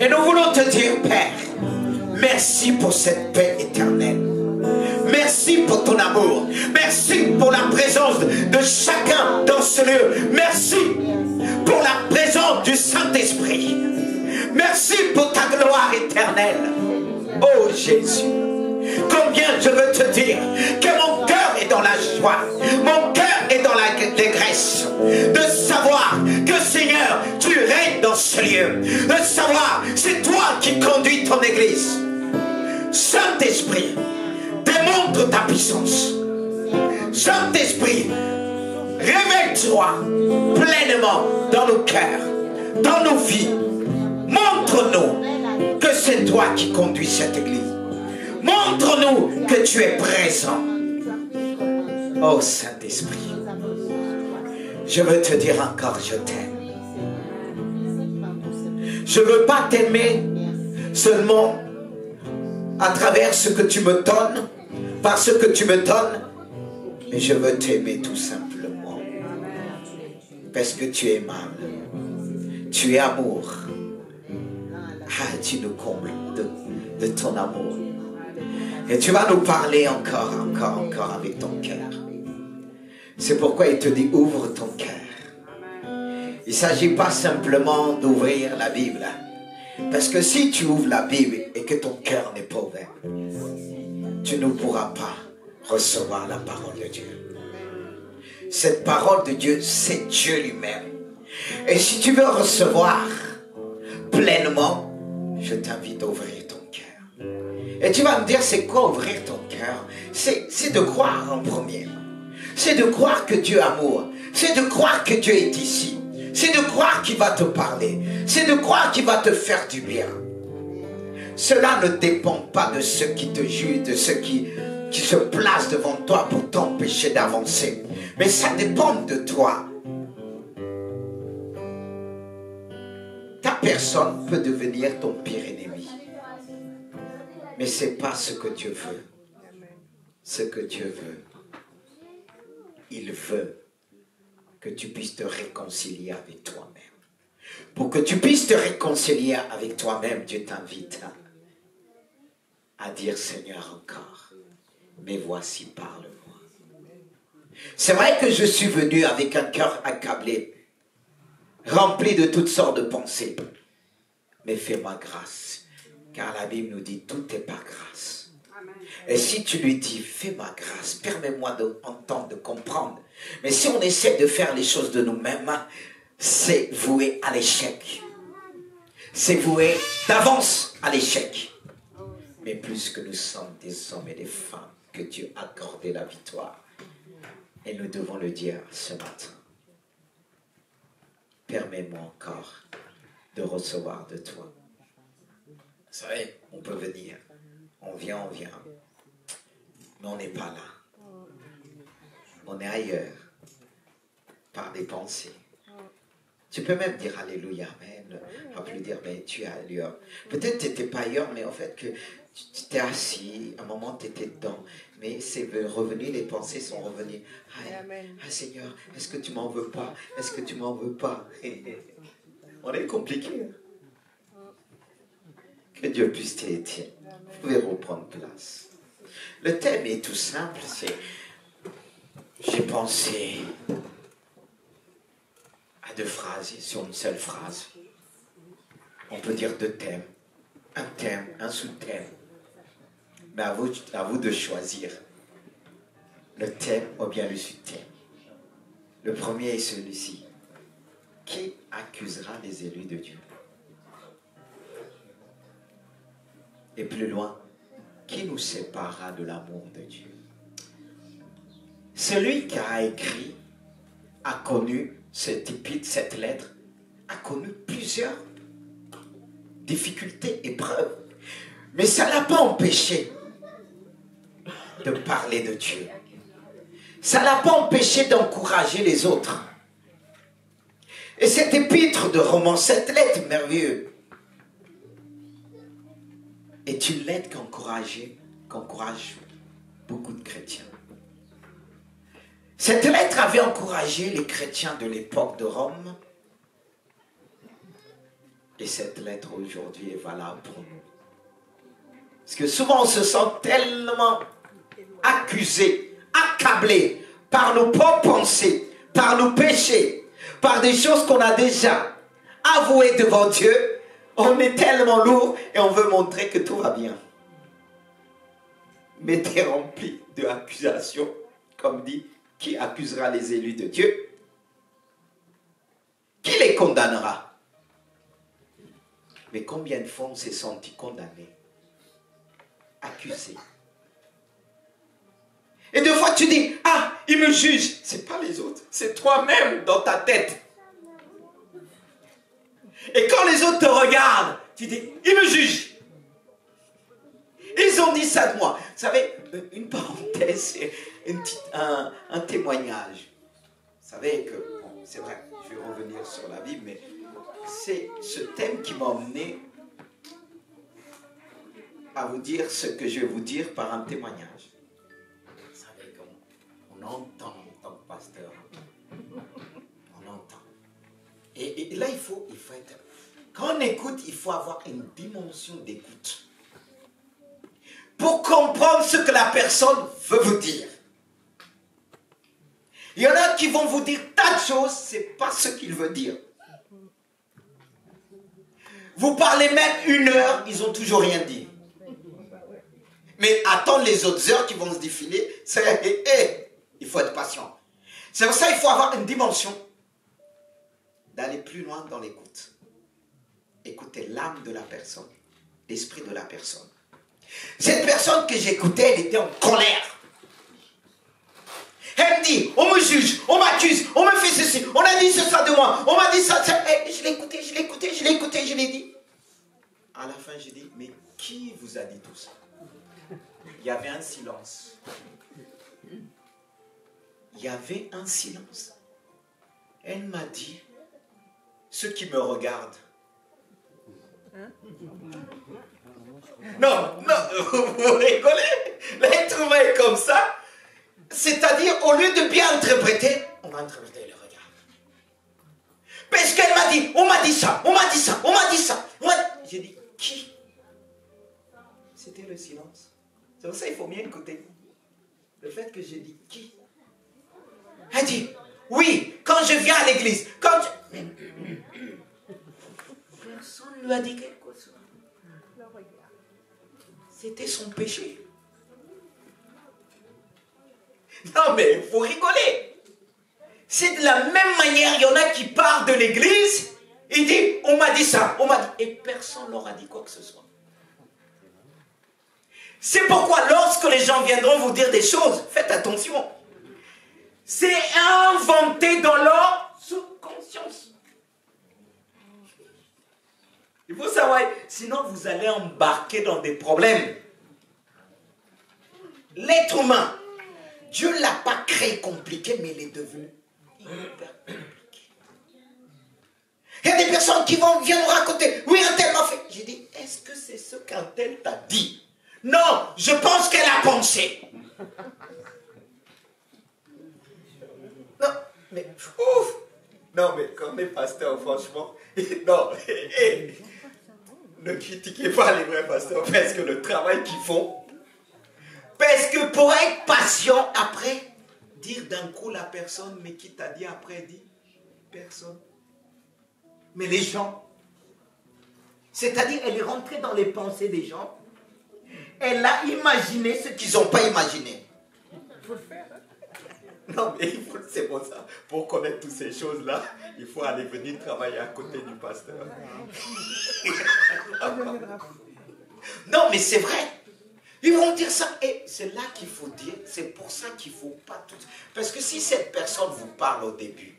Et nous voulons te dire, Père, merci pour cette paix éternelle. Merci pour ton amour. Merci pour la présence de chacun dans ce lieu. Merci pour la présence du Saint-Esprit. Merci pour ta gloire éternelle. Oh Jésus, combien je veux te dire que mon cœur est dans la joie, mon cœur est dans l'allégresse de savoir que Seigneur, tu règnes dans ce lieu, de savoir c'est toi qui conduis ton église. Saint-Esprit, démontre ta puissance. Saint-Esprit, révèle-toi pleinement dans nos cœurs, dans nos vies. Montre-nous que c'est toi qui conduis cette église. Montre-nous que tu es présent. Oh Saint-Esprit, je veux te dire encore, je t'aime. Je ne veux pas t'aimer seulement à travers ce que tu me donnes, par ce que tu me donnes, mais je veux t'aimer tout simplement. Parce que tu es aimable. Tu es amour. Ah, tu nous combles de ton amour. Et tu vas nous parler encore avec ton cœur. C'est pourquoi il te dit, ouvre ton cœur. Il ne s'agit pas simplement d'ouvrir la Bible. Parce que si tu ouvres la Bible et que ton cœur n'est pas ouvert, tu ne pourras pas recevoir la parole de Dieu. Cette parole de Dieu, c'est Dieu lui-même. Et si tu veux recevoir pleinement, je t'invite à ouvrir ton cœur. Et tu vas me dire, c'est quoi ouvrir ton cœur? C'est de croire en premier. C'est de croire que Dieu est amour. C'est de croire que Dieu est ici. C'est de croire qu'il va te parler. C'est de croire qu'il va te faire du bien. Cela ne dépend pas de ceux qui te jugent, de ceux qui se placent devant toi pour t'empêcher d'avancer. Mais ça dépend de toi. Ta personne peut devenir ton pire ennemi. Mais ce n'est pas ce que Dieu veut. Ce que Dieu veut. Il veut que tu puisses te réconcilier avec toi-même. Pour que tu puisses te réconcilier avec toi-même, Dieu t'invite à dire, Seigneur, encore, mais voici, parle-moi. C'est vrai que je suis venu avec un cœur accablé, rempli de toutes sortes de pensées. Mais fais-moi grâce, car la Bible nous dit, tout est par grâce. Et si tu lui dis, fais-moi grâce, permets-moi d'entendre, de comprendre. Mais si on essaie de faire les choses de nous-mêmes, c'est voué à l'échec. C'est voué d'avance à l'échec. Mais plus que nous sommes des hommes et des femmes, que Dieu a accordé la victoire. Et nous devons le dire ce matin. Permets-moi encore de recevoir de toi. Vous savez, on peut venir. On vient. Mais on n'est pas là. On est ailleurs. Par des pensées. Tu peux même dire Alléluia, Amen. On peut lui dire, mais tu es ailleurs. Peut-être tu n'étais pas ailleurs, mais en fait que tu t'es assis, à un moment tu étais dedans. Mais c'est revenu, les pensées sont revenues. Ah Seigneur, est-ce que tu m'en veux pas? Est-ce que tu m'en veux pas? On est compliqué. Que Dieu puisse t'aider. Vous pouvez reprendre place. Le thème est tout simple, c'est j'ai pensé à deux phrases, sur une seule phrase. On peut dire deux thèmes. Un thème, un sous-thème. Mais à vous de choisir le thème ou bien le sous-thème. Le premier est celui-ci. Qui accusera les élus de Dieu? Et plus loin, qui nous séparera de l'amour de Dieu? Celui qui a écrit, a connu cette épître, cette lettre, a connu plusieurs difficultés, épreuves. Mais ça ne l'a pas empêché de parler de Dieu. Ça ne l'a pas empêché d'encourager les autres. Et cette épître de Romains, cette lettre merveilleuse, est une lettre qui encourage beaucoup de chrétiens. Cette lettre avait encouragé les chrétiens de l'époque de Rome Et cette lettre aujourd'hui est valable pour nous. Parce que souvent on se sent tellement accusé, accablé par nos propres pensées, par nos péchés, par des choses qu'on a déjà avouées devant Dieu. On est tellement lourd et on veut montrer que tout va bien. Mais tu es rempli d'accusations, comme dit, qui accusera les élus de Dieu? Qui les condamnera? Mais combien de fois on s'est senti condamné, accusé? Et deux fois tu dis, ah, il me juge. Ce n'est pas les autres, c'est toi-même dans ta tête. Et quand les autres te regardent, tu dis, il me juge. Ils ont dit ça de moi. Vous savez, une parenthèse, un témoignage. Vous savez que, bon, c'est vrai, je vais revenir sur la Bible, mais c'est ce thème qui m'a emmené à vous dire ce que je vais vous dire par un témoignage. Vous savez, on entend en tant que pasteur. On entend. Et là, il faut être... Quand on écoute, il faut avoir une dimension d'écoute. Pour comprendre ce que la personne veut vous dire. Il y en a qui vont vous dire tas de choses, ce n'est pas ce qu'il veut dire. Vous parlez même 1 heure, ils n'ont toujours rien dit. Mais attendre les autres heures qui vont se défiler, il faut être patient. C'est pour ça qu'il faut avoir une dimension d'aller plus loin dans l'écoute. Écouter l'âme de la personne, l'esprit de la personne. Cette personne que j'écoutais, elle était en colère. Elle me dit, on me juge, on m'accuse, on me fait ceci, on a dit ça de moi, on m'a dit ça. Je l'ai écouté, je l'ai dit. À la fin, j'ai dit, mais qui vous a dit tout ça? Il y avait un silence. Il y avait un silence. Elle m'a dit, ceux qui me regardent. Non, vous rigolez. L'être humain est comme ça. C'est-à-dire, au lieu de bien interpréter, on va interpréter le regard. Parce qu'elle m'a dit, on m'a dit ça. J'ai dit, qui? C'était le silence. C'est pour ça qu'il faut bien écouter. Le fait que j'ai dit, qui? Elle dit, oui, quand je viens à l'église, personne ne lui a dit quelque chose. C'était son péché. Non mais, vous rigolez. C'est de la même manière, il y en a qui partent de l'église, ils disent, on m'a dit ça, et personne ne leur a dit quoi que ce soit. C'est pourquoi lorsque les gens viendront vous dire des choses, faites attention. C'est inventé dans leur subconscience. Il faut savoir, sinon vous allez embarquer dans des problèmes. L'être humain, Dieu ne l'a pas créé compliqué, mais il est devenu hyper compliqué. Il y a des personnes qui viennent nous raconter, oui, un tel m'a fait. J'ai dit, est-ce que c'est ce qu'un tel t'a dit? Non, je pense qu'elle a pensé. Non, mais ouf. Non, mais quand on est pasteur, franchement, non, ne critiquez pas les vrais pasteurs parce que le travail qu'ils font, parce que pour être patient après, dire d'un coup la personne, mais qui t'a dit après, dit personne. Mais les gens, c'est-à-dire elle est rentrée dans les pensées des gens, elle a imaginé ce qu'ils n'ont pas imaginé. Il faut le faire. Non, mais c'est pour ça. Pour connaître toutes ces choses-là, il faut aller venir travailler à côté du pasteur. Non, mais c'est vrai. Ils vont dire ça. Et c'est là qu'il faut dire, c'est pour ça qu'il ne faut pas tout... Parce que si cette personne vous parle au début,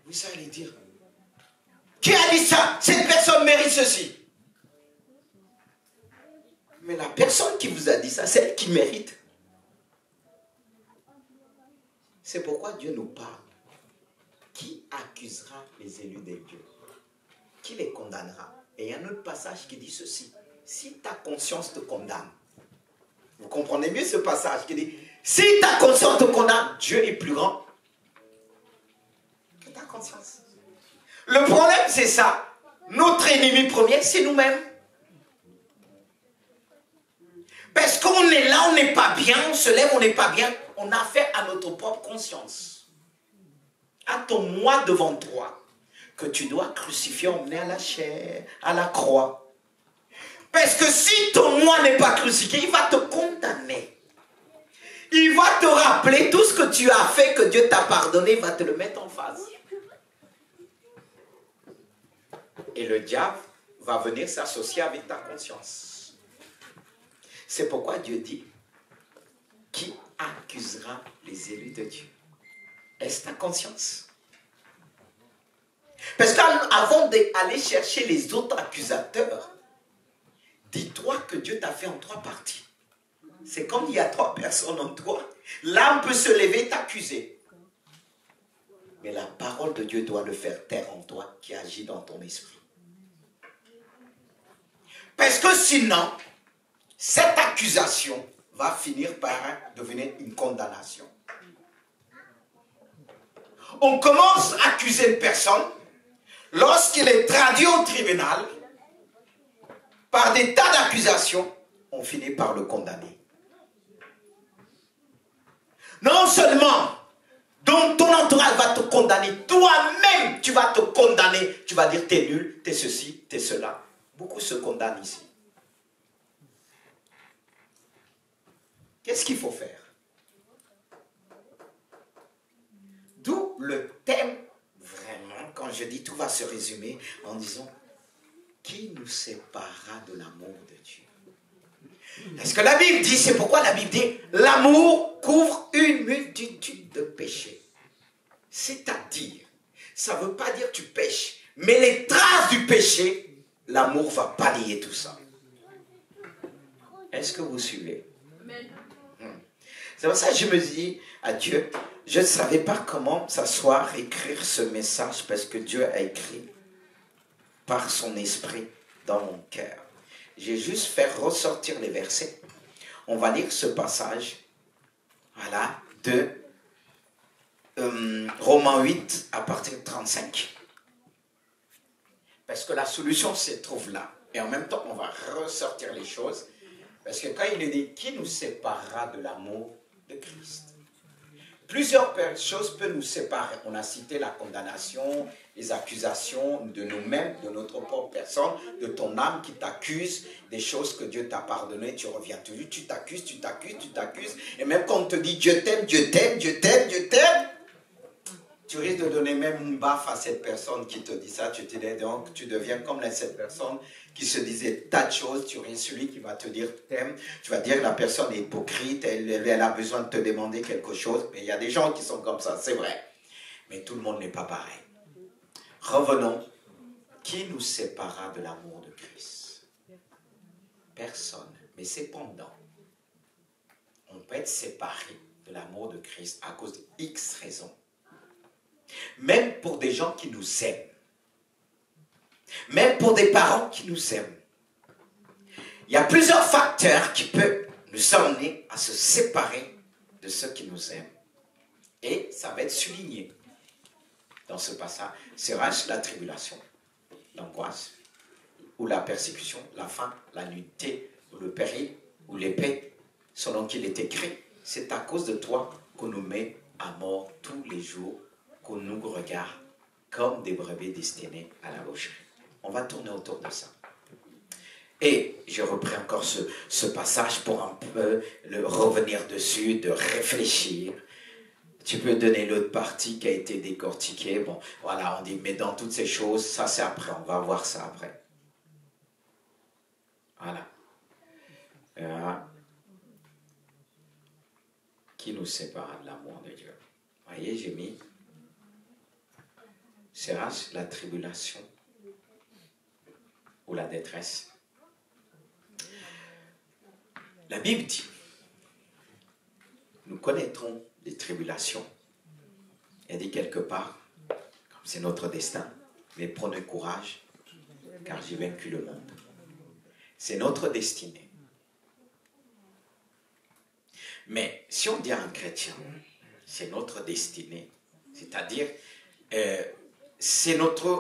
vous allez dire, qui a dit ça? Cette personne mérite ceci. Mais la personne qui vous a dit ça, c'est elle qui mérite. C'est pourquoi Dieu nous parle. Qui accusera les élus de Dieu? Qui les condamnera? Et il y a un autre passage qui dit ceci. Si ta conscience te condamne, vous comprenez mieux ce passage qui dit, si ta conscience te condamne, Dieu est plus grand que ta conscience. Le problème, c'est ça. Notre ennemi premier, c'est nous-mêmes. Parce qu'on est là, on n'est pas bien, on se lève, on n'est pas bien. On a fait à notre propre conscience. Attends-moi devant toi que tu dois crucifier, emmener à la chair, à la croix. Parce que si ton moi n'est pas crucifié, il va te condamner. Il va te rappeler tout ce que tu as fait, que Dieu t'a pardonné, il va te le mettre en face. Et le diable va venir s'associer avec ta conscience. C'est pourquoi Dieu dit, qui accusera les élus de Dieu? Est-ce ta conscience? Parce qu'avant d'aller chercher les autres accusateurs, dis-toi que Dieu t'a fait en 3 parties. C'est comme il y a 3 personnes en toi. L'âme peut se lever et t'accuser. Mais la parole de Dieu doit le faire taire en toi qui agit dans ton esprit. Parce que sinon, cette accusation va finir par devenir une condamnation. On commence à accuser une personne lorsqu'il est traduit au tribunal par des tas d'accusations, on finit par le condamner. Non seulement, donc ton entourage va te condamner, toi-même tu vas te condamner, tu vas dire t'es nul, t'es ceci, t'es cela. Beaucoup se condamnent ici. Qu'est-ce qu'il faut faire? D'où le thème, vraiment, quand je dis tout va se résumer en disant qui nous séparera de l'amour de Dieu? Parce que la Bible dit, c'est pourquoi la Bible dit, l'amour couvre une multitude de péchés. C'est-à-dire, ça ne veut pas dire tu pêches, mais les traces du péché, l'amour va balayer tout ça. Est-ce que vous suivez? C'est pour ça que je me dis à Dieu, je ne savais pas comment s'asseoir, écrire ce message, parce que Dieu a écrit par son esprit dans mon cœur. J'ai juste fait ressortir les versets. On va lire ce passage, voilà, de Romains 8 à partir de 35. Parce que la solution se trouve là. Et en même temps, on va ressortir les choses. Parce que quand il est dit, qui nous séparera de l'amour de Christ? Plusieurs choses peuvent nous séparer. On a cité la condamnation, les accusations de nous-mêmes, de notre propre personne, de ton âme qui t'accuse des choses que Dieu t'a pardonnées. Tu reviens toujours, tu t'accuses, tu t'accuses, tu t'accuses. Et même quand on te dit Dieu t'aime, Dieu t'aime, Dieu t'aime, Dieu t'aime, tu risques de donner même une baffe à cette personne qui te dit ça. Tu te dis donc, tu deviens comme cette personne qui se disait tas de choses. Tu risques celui qui va te dire t'aime. Tu vas dire que la personne est hypocrite, elle a besoin de te demander quelque chose. Mais il y a des gens qui sont comme ça, c'est vrai. Mais tout le monde n'est pas pareil. Revenons. Qui nous séparera de l'amour de Christ? Personne. Mais cependant, on peut être séparé de l'amour de Christ à cause de X raisons. Même pour des gens qui nous aiment. Même pour des parents qui nous aiment. Il y a plusieurs facteurs qui peuvent nous amener à se séparer de ceux qui nous aiment. Et ça va être souligné dans ce passage. Sera-ce la tribulation, l'angoisse, ou la persécution, la faim, la nudité, ou le péril, ou l'épée, selon qu'il est écrit. C'est à cause de toi qu'on nous met à mort tous les jours, qu'on nous regarde comme des brebis destinées à la boucherie. On va tourner autour de ça. Et je reprends encore ce passage pour un peu revenir dessus, de réfléchir. Tu peux donner l'autre partie qui a été décortiquée. Bon, voilà, on dit, mais dans toutes ces choses, ça c'est après, on va voir ça après. Voilà. Qui nous sépare de l'amour de Dieu? Vous voyez, j'ai mis, sera-ce la tribulation ou la détresse? La Bible dit, nous connaîtrons des tribulations. Elle dit quelque part, comme c'est notre destin, mais prenez courage, car j'ai vaincu le monde. C'est notre destinée. Mais si on dit à un chrétien, c'est notre destinée, c'est-à-dire,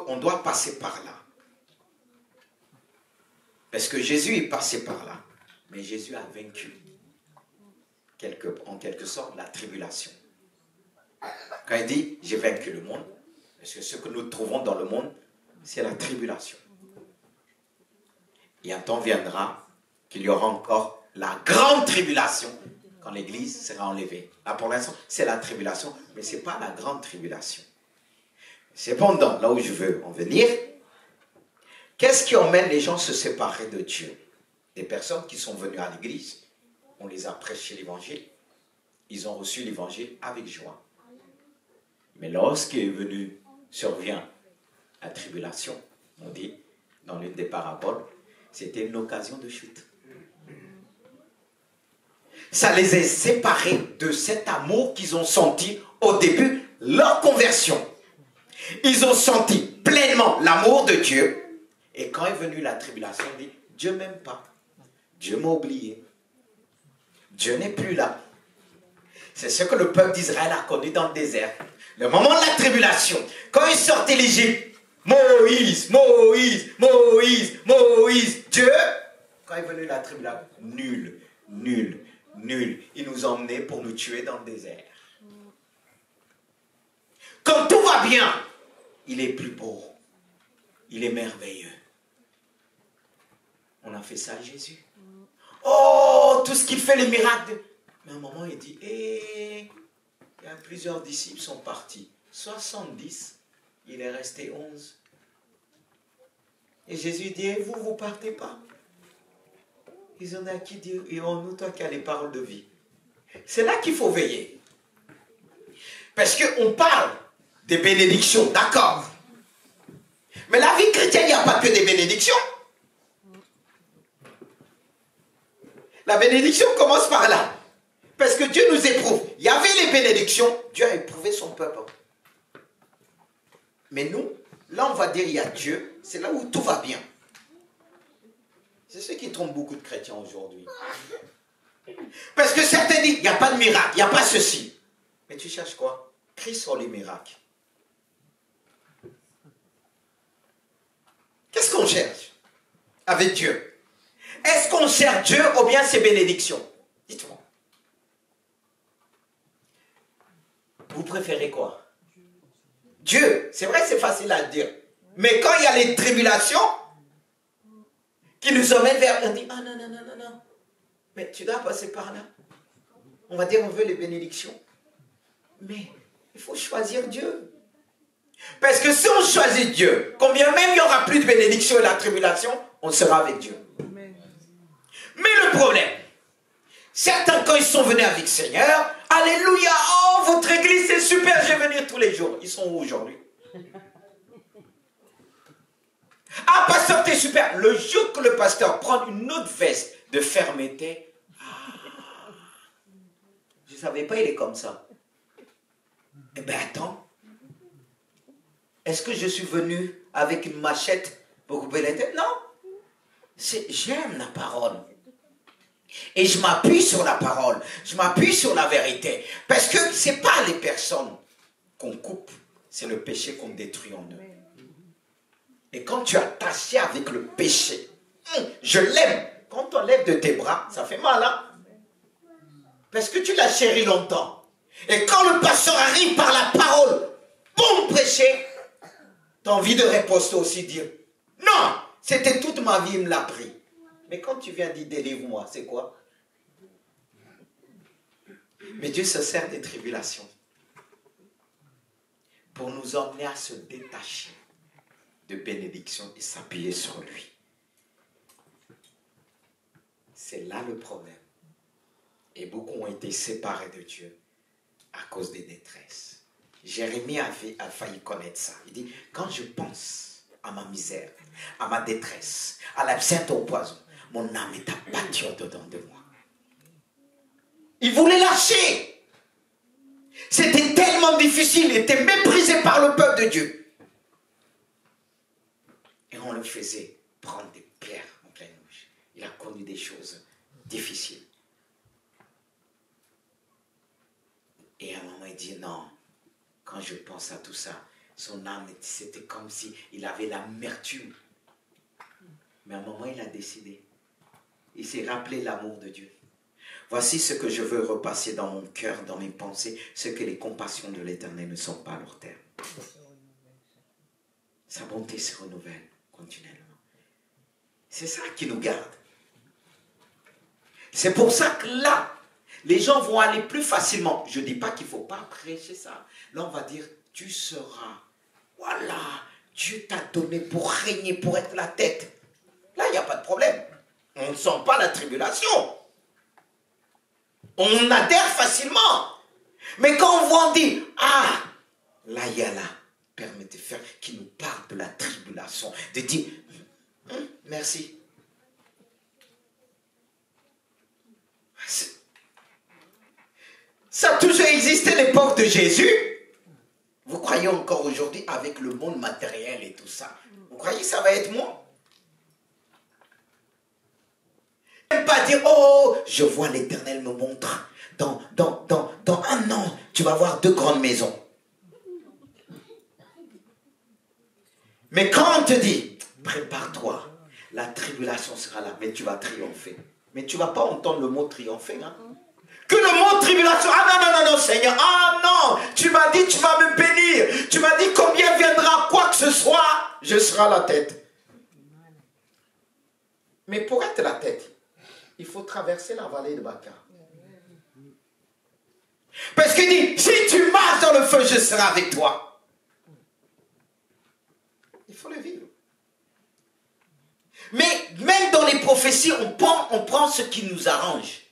on doit passer par là. Parce que Jésus est passé par là. Mais Jésus a vaincu, en quelque sorte, la tribulation. Quand il dit, j'ai vaincu le monde, parce que ce que nous trouvons dans le monde, c'est la tribulation. Et un temps viendra qu'il y aura encore la grande tribulation quand l'Église sera enlevée. Là, pour l'instant, c'est la tribulation, mais ce n'est pas la grande tribulation. Cependant, là où je veux en venir, qu'est-ce qui emmène les gens à se séparer de Dieu? Des personnes qui sont venues à l'Église, on les a prêché l'Évangile, ils ont reçu l'Évangile avec joie. Mais lorsqu'est venu, survient la tribulation, on dit, dans l'une des paraboles, c'était une occasion de chute. Ça les a séparés de cet amour qu'ils ont senti au début, leur conversion. Ils ont senti pleinement l'amour de Dieu. Et quand est venue la tribulation, on dit, Dieu ne m'aime pas. Dieu m'a oublié. Dieu n'est plus là. C'est ce que le peuple d'Israël a connu dans le désert. Le moment de la tribulation, quand ils sortaient l'Égypte, Moïse, Moïse, Moïse, Moïse, Dieu, quand est venue la tribulation, nul, nul, nul. Il nous a emmenés pour nous tuer dans le désert. Quand tout va bien, il est plus beau. Il est merveilleux. On a fait ça à Jésus. Oh, tout ce qu'il fait, les miracles. Mais à un moment, il dit, il y a plusieurs disciples qui sont partis. 70, il est resté 11. Et Jésus dit, et vous, vous partez pas. Ils en ont qui dit, et en nous, toi qui as les paroles de vie. C'est là qu'il faut veiller. Parce qu'on parle des bénédictions, d'accord. Mais la vie chrétienne, il n'y a pas que des bénédictions. La bénédiction commence par là. Parce que Dieu nous éprouve. Il y avait les bénédictions, Dieu a éprouvé son peuple. Mais nous, là on va dire il y a Dieu, c'est là où tout va bien. C'est ce qui trompe beaucoup de chrétiens aujourd'hui. Parce que certains disent, il n'y a pas de miracle, il n'y a pas ceci. Mais tu cherches quoi? Christ sur les miracles. Qu'est-ce qu'on cherche avec Dieu? Est-ce qu'on cherche Dieu ou bien ses bénédictions? Dites-moi. Vous préférez quoi? Dieu. C'est vrai que c'est facile à dire. Mais quand il y a les tribulations qui nous emmènent vers... On dit, ah non, non, non, non, non. Mais tu dois passer par là. On va dire, on veut les bénédictions. Mais il faut choisir Dieu. Parce que si on choisit Dieu, combien même il n'y aura plus de bénédictions et la tribulation, on sera avec Dieu. Mais le problème, certains quand ils sont venus avec le Seigneur, alléluia, oh votre église c'est super, je vais venir tous les jours. Ils sont où aujourd'hui? Ah pasteur t'es super. Le jour que le pasteur prend une autre veste de fermeté, je ne savais pas il est comme ça. Eh bien attends, est-ce que je suis venu avec une machette pour couper les têtes? Non. J'aime la parole. Et je m'appuie sur la parole. Je m'appuie sur la vérité. Parce que ce n'est pas les personnes qu'on coupe. C'est le péché qu'on détruit en eux. Et quand tu es attaché avec le péché, je l'aime. Quand on lève de tes bras, ça fait mal, hein? Parce que tu l'as chéri longtemps. Et quand le pasteur arrive par la parole, pour prêcher, tu as envie de riposter aussi, dire, non, c'était toute ma vie, il me l'a pris. Mais quand tu viens dire, délivre-moi, c'est quoi? Mais Dieu se sert des tribulations pour nous emmener à se détacher de bénédiction et s'appuyer sur lui. C'est là le problème. Et beaucoup ont été séparés de Dieu à cause des détresses. Jérémie a failli connaître ça. Il dit, quand je pense à ma misère, à ma détresse, à l'absinthe au poison, mon âme est abattue au-dedans de moi. Il voulait lâcher. C'était tellement difficile, il était méprisé par le peuple de Dieu. Et on le faisait prendre des pierres en pleine bouche. Il a connu des choses difficiles. Et à un moment, il dit non. Quand je pense à tout ça, son âme, c'était comme si il avait l'amertume Mais à un moment, il a décidé. Il s'est rappelé l'amour de Dieu. Voici ce que je veux repasser dans mon cœur, dans mes pensées, c'est que les compassions de l'Éternel ne sont pas à leur terme. Sa bonté se renouvelle continuellement. C'est ça qui nous garde. C'est pour ça que là, les gens vont aller plus facilement. Je ne dis pas qu'il ne faut pas prêcher ça. Là, on va dire, tu seras. Voilà, Dieu t'a donné pour régner, pour être la tête. Là, il n'y a pas de problème. On ne sent pas la tribulation. On adhère facilement. Mais quand on voit, on dit, ah, là, il y a là, permet de faire, qui nous parle de la tribulation, de dire, merci. Ça a toujours existé à l'époque de Jésus. Vous croyez encore aujourd'hui avec le monde matériel et tout ça? Vous croyez que ça va être moi? Même pas dire, oh, je vois l'Éternel me montre. Dans 1 an, tu vas voir 2 grandes maisons. Mais quand on te dit, prépare-toi, la tribulation sera là, mais tu vas triompher. Mais tu ne vas pas entendre le mot triompher. Hein? Que le mot tribulation, ah non, Seigneur, ah non, tu m'as dit, tu vas me bénir. Tu m'as dit, combien viendra quoi que ce soit, je serai la tête. Mais pour être la tête, il faut traverser la vallée de Baca. Parce qu'il dit, si tu marches dans le feu, je serai avec toi. Il faut le vivre. Mais même dans les prophéties, on prend ce qui nous arrange.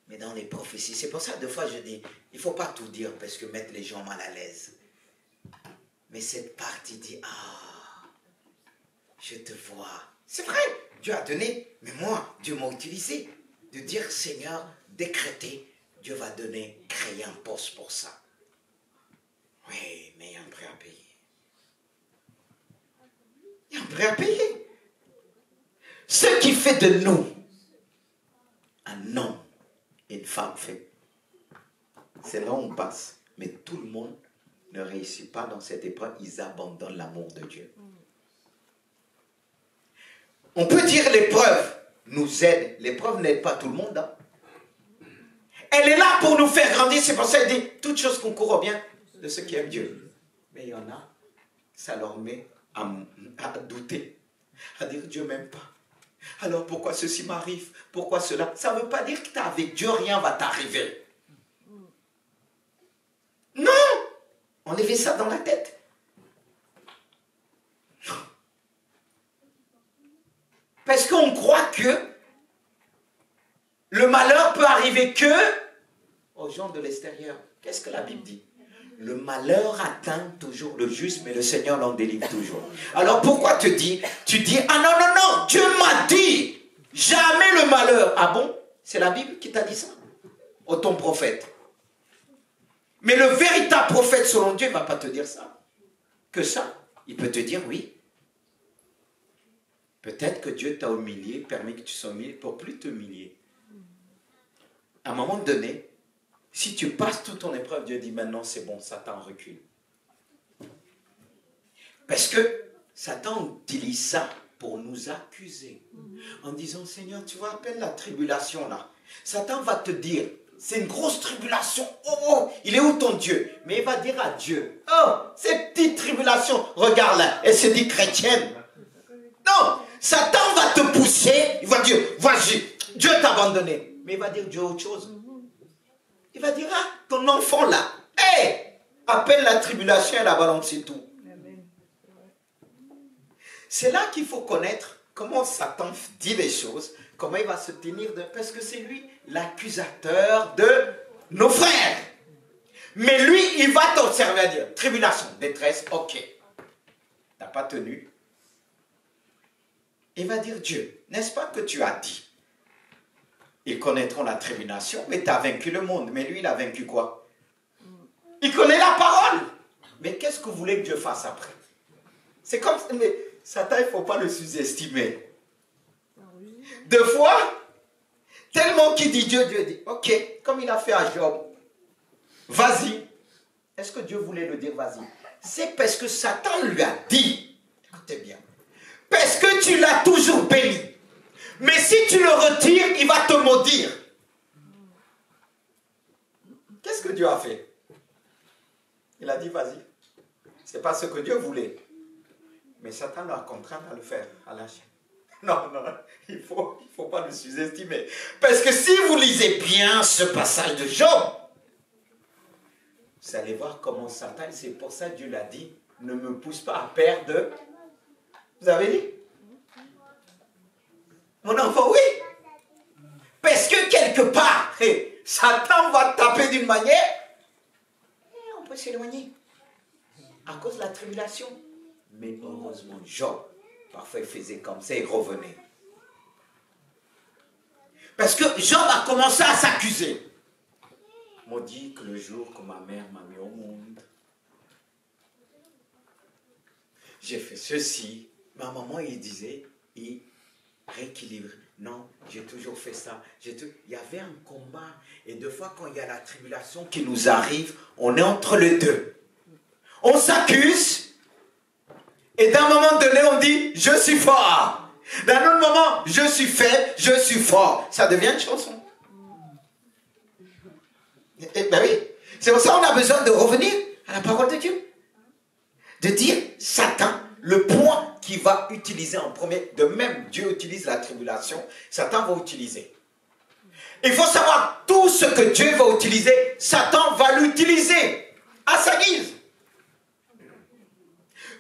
Mais dans les prophéties, c'est pour ça que des fois je dis, il ne faut pas tout dire parce que mettre les gens mal à l'aise. Mais cette partie dit, ah, je te vois. C'est vrai, Dieu a donné, mais moi, Dieu m'a utilisé. De dire, Seigneur, décréter, Dieu va donner, créer un poste pour ça. Oui, mais il y a un prix à payer. Il y a un prix à payer. Ce qui fait de nous un homme et une femme fait. C'est là où on passe. Mais tout le monde ne réussit pas dans cette épreuve. Ils abandonnent l'amour de Dieu. On peut dire l'épreuve nous aide. L'épreuve n'aide pas tout le monde. Hein? Elle est là pour nous faire grandir. C'est pour ça qu'elle dit, toutes choses concourent au bien de ceux qui aiment Dieu. Mais il y en a, ça leur met à douter. À dire, Dieu ne m'aime pas. Alors pourquoi ceci m'arrive? Pourquoi cela? Ça ne veut pas dire que tu es avec Dieu, rien va t'arriver. Non! Enlevez ça dans la tête. Parce qu'on croit que le malheur peut arriver que aux gens de l'extérieur. Qu'est-ce que la Bible dit? Le malheur atteint toujours le juste, mais le Seigneur l'en délivre toujours. Alors pourquoi tu dis, ah non, Dieu m'a dit, jamais le malheur. Ah bon? C'est la Bible qui t'a dit ça? Ou ton prophète? Mais le véritable prophète selon Dieu ne va pas te dire ça. Que ça. Il peut te dire oui. Peut-être que Dieu t'a humilié, permet que tu sois humilié pour plus t'humilier. À un moment donné, si tu passes toute ton épreuve, Dieu dit maintenant c'est bon, Satan recule. Parce que Satan utilise ça pour nous accuser. En disant, Seigneur, tu vois à peine la tribulation là. Satan va te dire, c'est une grosse tribulation. Oh, il est où ton Dieu? Mais il va dire à Dieu, oh, cette petite tribulation, regarde là, elle se dit chrétienne. Non, Satan va te pousser, il va dire, vas-y, Dieu t'a abandonné. Mais il va dire Dieu autre chose. Il va dire, ah, ton enfant là, hé, appelle la tribulation et la balance, c'est tout. C'est là qu'il faut connaître comment Satan dit les choses, comment il va se tenir de... Parce que c'est lui l'accusateur de nos frères. Mais lui, il va t'observer à dire, tribulation, détresse, ok. T'as pas tenu. Il va dire, Dieu, n'est-ce pas que tu as dit? Ils connaîtront la tribulation, mais tu as vaincu le monde. Mais lui, il a vaincu quoi? Il connaît la parole. Mais qu'est-ce que vous voulez que Dieu fasse après? C'est comme... Mais Satan, il ne faut pas le sous-estimer. Deux fois, tellement qu'il dit Dieu, Dieu dit, ok, comme il a fait à Job, vas-y. Est-ce que Dieu voulait le dire vas-y? C'est parce que Satan lui a dit, écoutez bien, béni. Mais si tu le retires, il va te maudire. Qu'est-ce que Dieu a fait? Il a dit, vas-y. Ce n'est pas ce que Dieu voulait. Mais Satan l'a contraint à le faire, à lâcher. Non, non, il faut pas le sous-estimer. Parce que si vous lisez bien ce passage de Job, vous allez voir comment Satan, c'est pour ça que Dieu l'a dit, ne me pousse pas à perdre. Vous avez dit? Mon enfant, oui. Parce que quelque part, Satan va taper d'une manière, et on peut s'éloigner à cause de la tribulation. Mais heureusement, Job, parfois il faisait comme ça, il revenait. Parce que Job a commencé à s'accuser. Maudit que le jour que ma mère m'a mis au monde, j'ai fait ceci. Ma maman, il disait, il rééquilibre. Non, j'ai toujours fait ça. Il y avait un combat. Et deux fois, quand il y a la tribulation qui nous arrive, on est entre les deux. On s'accuse. Et d'un moment donné, on dit, je suis fort. D'un autre moment, je suis faible, je suis fort. Ça devient une chanson. Ben oui. C'est pour ça qu'on a besoin de revenir à la parole de Dieu. De dire, Satan, le point qu'il va utiliser en premier, de même Dieu utilise la tribulation, Satan va utiliser. Il faut savoir, tout ce que Dieu va utiliser, Satan va l'utiliser à sa guise.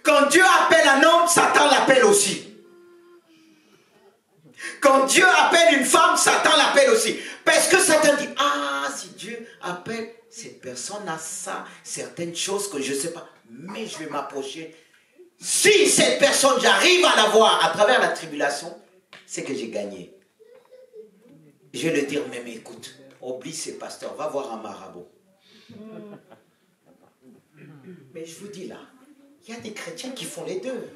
Quand Dieu appelle un homme, Satan l'appelle aussi. Quand Dieu appelle une femme, Satan l'appelle aussi. Parce que Satan dit, ah, si Dieu appelle cette personne à ça, certaines choses que je ne sais pas, mais je vais m'approcher. Si cette personne, j'arrive à la voir à travers la tribulation, c'est que j'ai gagné. Je vais le dire, même écoute, oublie ces pasteurs, va voir un marabout. Mais je vous dis là, il y a des chrétiens qui font les deux.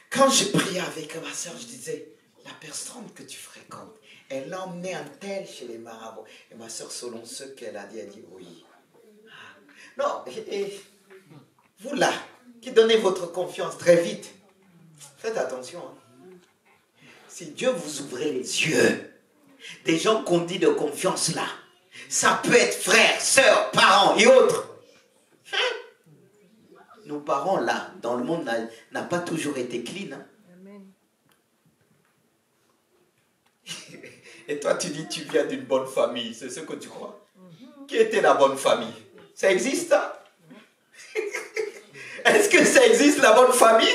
Quand je priais avec ma soeur, je disais, la personne que tu fréquentes, elle a emmené un tel chez les marabouts. Et ma soeur, selon ce qu'elle a dit, elle dit oui. Non, et vous là, qui donnez votre confiance très vite, faites attention. Hein. Si Dieu vous ouvrez les yeux, des gens qu'on dit de confiance là, ça peut être frères, sœurs, parents et autres. Nos parents là, dans le monde, n'a pas toujours été clean. Hein? Et toi, tu dis, tu viens d'une bonne famille. C'est ce que tu crois? Qui était la bonne famille? Ça existe, hein? Est-ce que ça existe, la bonne famille?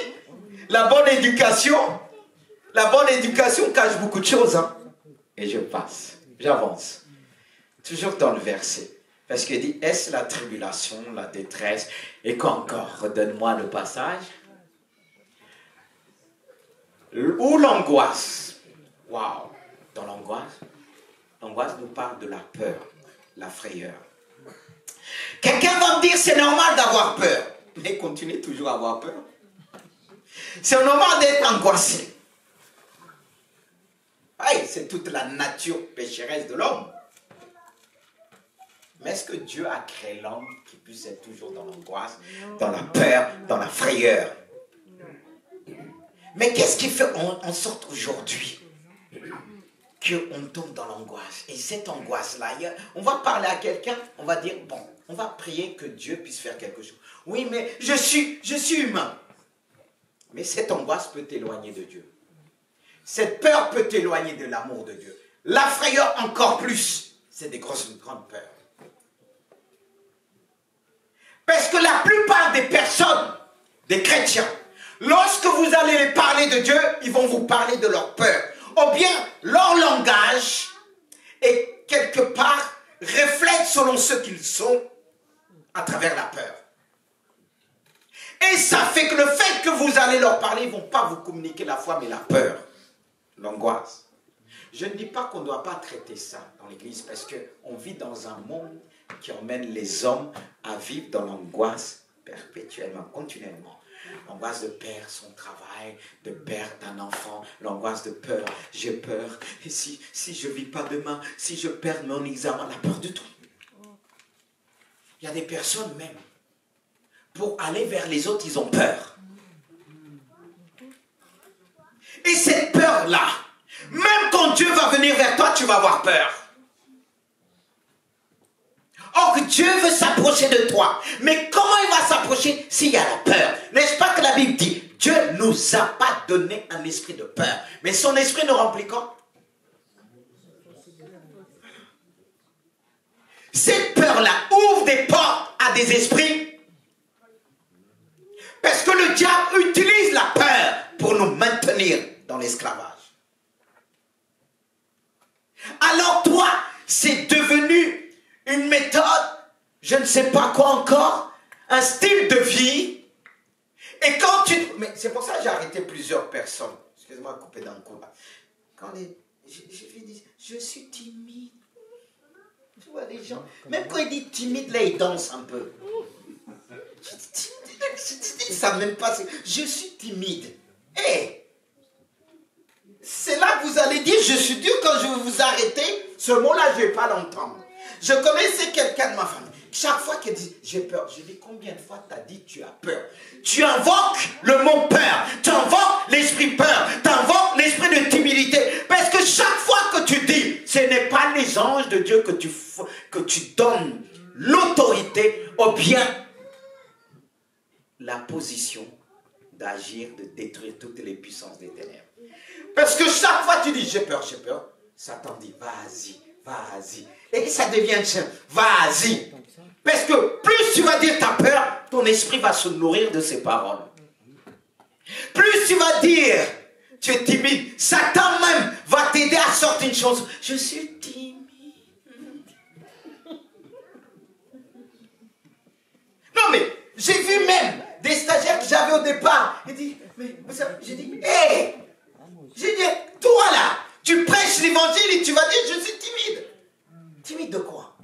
La bonne éducation? La bonne éducation cache beaucoup de choses. Hein? Et je passe, j'avance. Toujours dans le verset. Parce qu'il dit, est-ce la tribulation, la détresse? Et quoi encore? Redonne-moi le passage. Ou l'angoisse. Waouh! Dans l'angoisse, l'angoisse nous parle de la peur, la frayeur. Quelqu'un va me dire, c'est normal d'avoir peur. Mais continuez toujours à avoir peur. C'est normal d'être angoissé. Hey, c'est toute la nature pécheresse de l'homme. Mais est-ce que Dieu a créé l'homme qui puisse être toujours dans l'angoisse, dans la peur, dans la frayeur? Mais qu'est-ce qui fait en sorte aujourd'hui qu'on tombe dans l'angoisse? Et cette angoisse-là, on va parler à quelqu'un, on va dire, bon, on va prier que Dieu puisse faire quelque chose. Oui, mais je suis humain. Mais cette angoisse peut t'éloigner de Dieu. Cette peur peut t'éloigner de l'amour de Dieu. La frayeur encore plus. C'est des grandes peurs. Parce que la plupart des personnes, des chrétiens, lorsque vous allez les parler de Dieu, ils vont vous parler de leur peur. Ou bien leur langage est quelque part reflète selon ce qu'ils sont à travers la peur. Et ça fait que le fait que vous allez leur parler, ils ne vont pas vous communiquer la foi, mais la peur, l'angoisse. Je ne dis pas qu'on ne doit pas traiter ça dans l'église, parce qu'on vit dans un monde qui emmène les hommes à vivre dans l'angoisse perpétuellement, continuellement. L'angoisse de perdre son travail, de perdre un enfant, l'angoisse de peur, j'ai peur, et si je ne vis pas demain, si je perds mon examen, la peur de tout. Il y a des personnes même, pour aller vers les autres, ils ont peur. Et cette peur-là, même quand Dieu va venir vers toi, tu vas avoir peur. Or, Dieu veut s'approcher de toi. Mais comment il va s'approcher s'il y a la peur? N'est-ce pas que la Bible dit, Dieu ne nous a pas donné un esprit de peur. Mais son esprit nous remplit quoi? Cette peur-là ouvre des portes à des esprits. Parce que le diable utilise la peur pour nous maintenir dans l'esclavage. Alors toi, c'est devenu une méthode, je ne sais pas quoi encore, un style de vie. Et quand tu... Mais c'est pour ça que j'ai arrêté plusieurs personnes. Excusez-moi, couper dans le cou. Quand je suis timide. Je vois les gens, même quand ils disent timide, là, ils dansent un peu. Ils ne savent même pas. Je suis timide. Hey, c'est là que vous allez dire, je suis dur quand je vais vous arrêter. Ce mot-là, je ne vais pas l'entendre. Je connaissais quelqu'un de ma famille. Chaque fois qu'elle dit, j'ai peur, je dis, combien de fois tu as dit tu as peur? Tu invoques le mot peur. Tu invoques l'esprit peur. Tu invoques l'esprit de timidité. Parce que chaque fois que tu dis, ce n'est pas les anges de Dieu que tu donnes l'autorité ou bien la position d'agir, de détruire toutes les puissances des ténèbres. Parce que chaque fois que tu dis, j'ai peur, Satan dit, vas-y, vas-y. Et ça devient chien, vas-y. Parce que plus tu vas dire ta peur, ton esprit va se nourrir de ces paroles. Plus tu vas dire, tu es timide, Satan même va t'aider à sortir une chose. Je suis timide. Non mais, j'ai vu même des stagiaires que j'avais au départ. Ils disent, mais j'ai dit, hé, j'ai dit, toi là, tu prêches l'évangile et tu vas dire, je suis timide. Timide de quoi?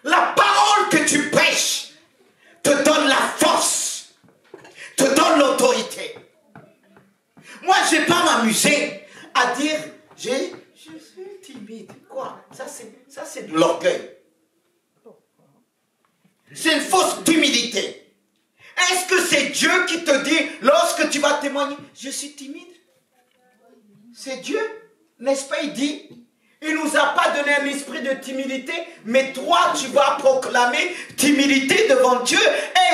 La parole que tu prêches te donne la force, te donne l'autorité. Moi, je ne vais pas m'amuser à dire, je suis timide. Quoi? Ça, c'est de l'orgueil. C'est une fausse timidité. Est-ce que c'est Dieu qui te dit, lorsque tu vas témoigner, je suis timide? C'est Dieu, n'est-ce pas? Il dit, il ne nous a pas donné un esprit de timidité, mais toi, tu vas proclamer timidité devant Dieu.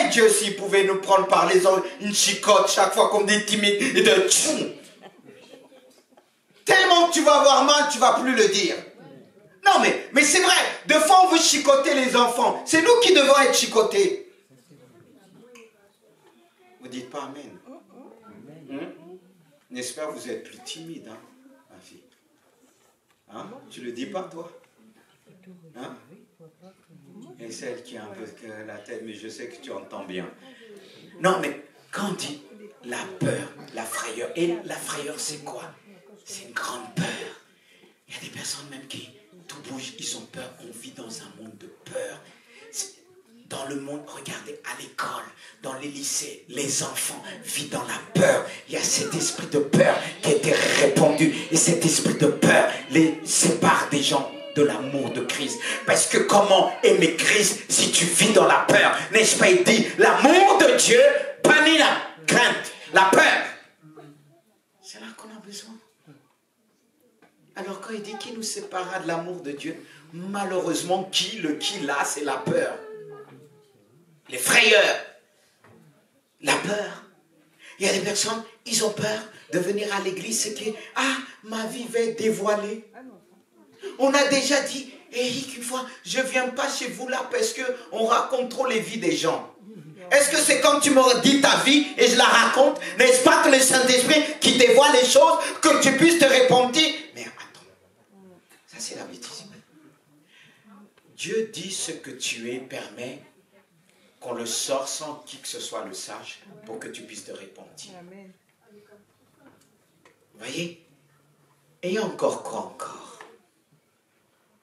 Et Dieu, s'il pouvait nous prendre par les ongles, une chicotte chaque fois qu'on dit timide, et de tchoum. Tellement que tu vas avoir mal, tu ne vas plus le dire. Non, mais c'est vrai, de fois on veut chicoter les enfants. C'est nous qui devons être chicotés. Vous dites pas Amen. J'espère que vous êtes plus timide, hein, ma fille. Hein? Tu le dis pas, toi? Hein? Et celle qui a un peu la tête, mais je sais que tu entends bien. Non, mais quand on dit la peur, la frayeur, et la frayeur, c'est quoi? C'est une grande peur. Il y a des personnes même qui tout bouge, ils ont peur. On vit dans un monde de peur. Dans le monde, regardez, à l'école, dans les lycées, les enfants vivent dans la peur. Il y a cet esprit de peur qui a été répandu. Et cet esprit de peur les sépare des gens de l'amour de Christ. Parce que comment aimer Christ si tu vis dans la peur? N'est-ce pas? Il dit, l'amour de Dieu bannit la crainte, la peur. C'est là qu'on a besoin. Alors quand il dit qui nous séparera de l'amour de Dieu, malheureusement, le qui là, c'est la peur. Les frayeurs, la peur. Il y a des personnes, ils ont peur de venir à l'église, c'est que, ma vie va être dévoilée. On a déjà dit, Eric, une fois, je ne viens pas chez vous là parce qu'on raconte trop les vies des gens. Est-ce que c'est comme tu me dis ta vie et je la raconte? N'est-ce pas que le Saint-Esprit qui dévoile les choses, que tu puisses te repentir? Mais attends, ça c'est la bêtise. Dieu dit ce que tu es, permet qu'on le sort sans qui que ce soit le sache pour que tu puisses te repentir. Vous voyez? Et encore quoi encore?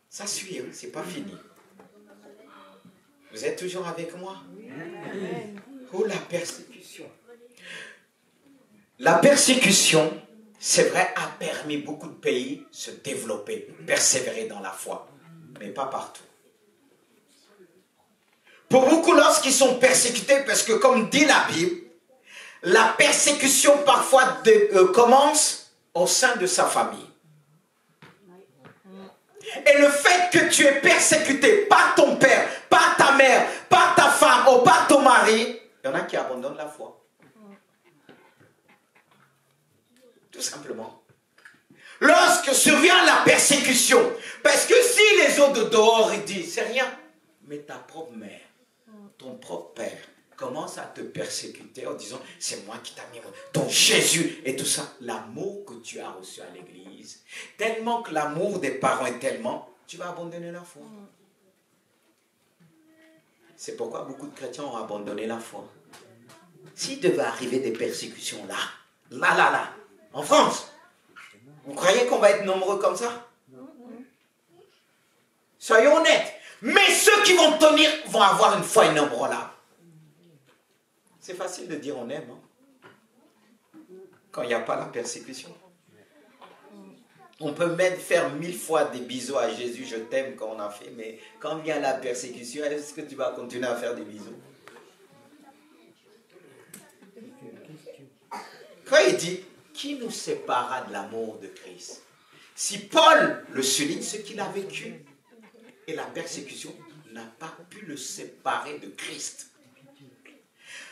Ça suit, hein? C'est pas fini. Vous êtes toujours avec moi? Oh, la persécution. La persécution, c'est vrai, a permis beaucoup de pays de se développer, persévérer dans la foi, mais pas partout. Pour beaucoup, lorsqu'ils sont persécutés, parce que comme dit la Bible, La persécution parfois commence au sein de sa famille. Et le fait que tu es persécuté par ton père, par ta mère, par ta femme ou par ton mari, il y en a qui abandonnent la foi. Tout simplement. Lorsque survient la persécution, parce que si les autres de dehors ils disent, c'est rien, mais ta propre mère, ton propre père, commence à te persécuter en disant, c'est moi qui t'ai mis, ton Jésus et tout ça. L'amour que tu as reçu à l'église, tellement que l'amour des parents est tellement, tu vas abandonner la foi. C'est pourquoi beaucoup de chrétiens ont abandonné la foi. S'il devait arriver des persécutions là, en France, vous croyez qu'on va être nombreux comme ça? Soyons honnêtes. Mais ceux qui vont tenir vont avoir une foi inébranlable. C'est facile de dire on aime, hein? Quand il n'y a pas la persécution. On peut même faire 1000 fois des bisous à Jésus, je t'aime, quand on a fait, mais quand vient la persécution, est-ce que tu vas continuer à faire des bisous? Quand il dit, qui nous séparera de l'amour de Christ? Si Paul le souligne, ce qu'il a vécu et la persécution n'a pas pu le séparer de Christ.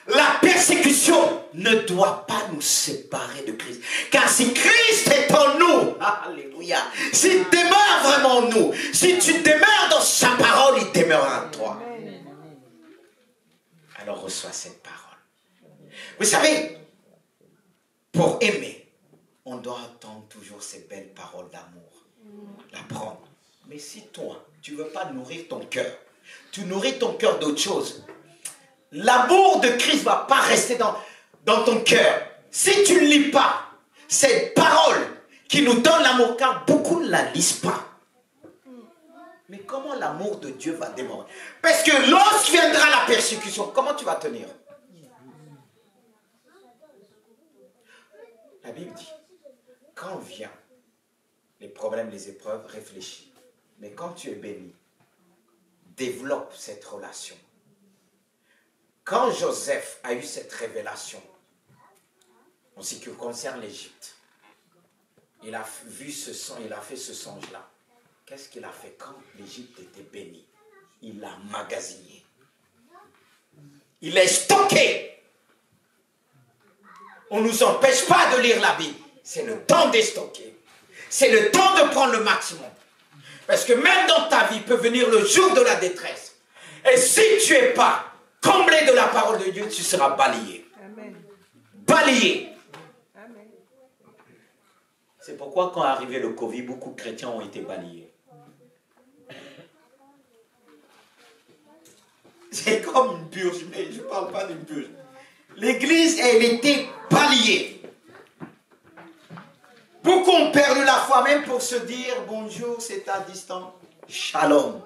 La persécution ne doit pas nous séparer de Christ. Car si Christ est en nous, alléluia, s'il demeure vraiment en nous, si tu demeures dans sa parole, il demeurera en toi. Alors reçois cette parole. Vous savez, pour aimer, on doit entendre toujours ces belles paroles d'amour. La prendre. Mais si toi, tu ne veux pas nourrir ton cœur, tu nourris ton cœur d'autre chose, l'amour de Christ ne va pas rester dans ton cœur. Si tu ne lis pas cette parole qui nous donne l'amour, car beaucoup ne la lisent pas. Mais comment l'amour de Dieu va démarrer? Parce que lorsque viendra la persécution, comment tu vas tenir? La Bible dit, quand vient les problèmes, les épreuves, réfléchis. Mais quand tu es béni, développe cette relation. Quand Joseph a eu cette révélation en ce qui concerne l'Égypte, il a vu ce songe, il a fait ce songe-là. Qu'est-ce qu'il a fait quand l'Égypte était bénie? Il l'a magasiné. Il l'a stocké. On ne nous empêche pas de lire la Bible. C'est le temps de stocker. C'est le temps de prendre le maximum. Parce que même dans ta vie peut venir le jour de la détresse. Et si tu n'es pas comblé de la parole de Dieu, tu seras balayé. Amen. Balayé. Amen. C'est pourquoi quand est arrivé le Covid, beaucoup de chrétiens ont été balayés. C'est comme une purge, mais je ne parle pas d'une purge. L'église, elle était balayée. Beaucoup ont perdu la foi, même pour se dire bonjour, c'est à distance. Shalom.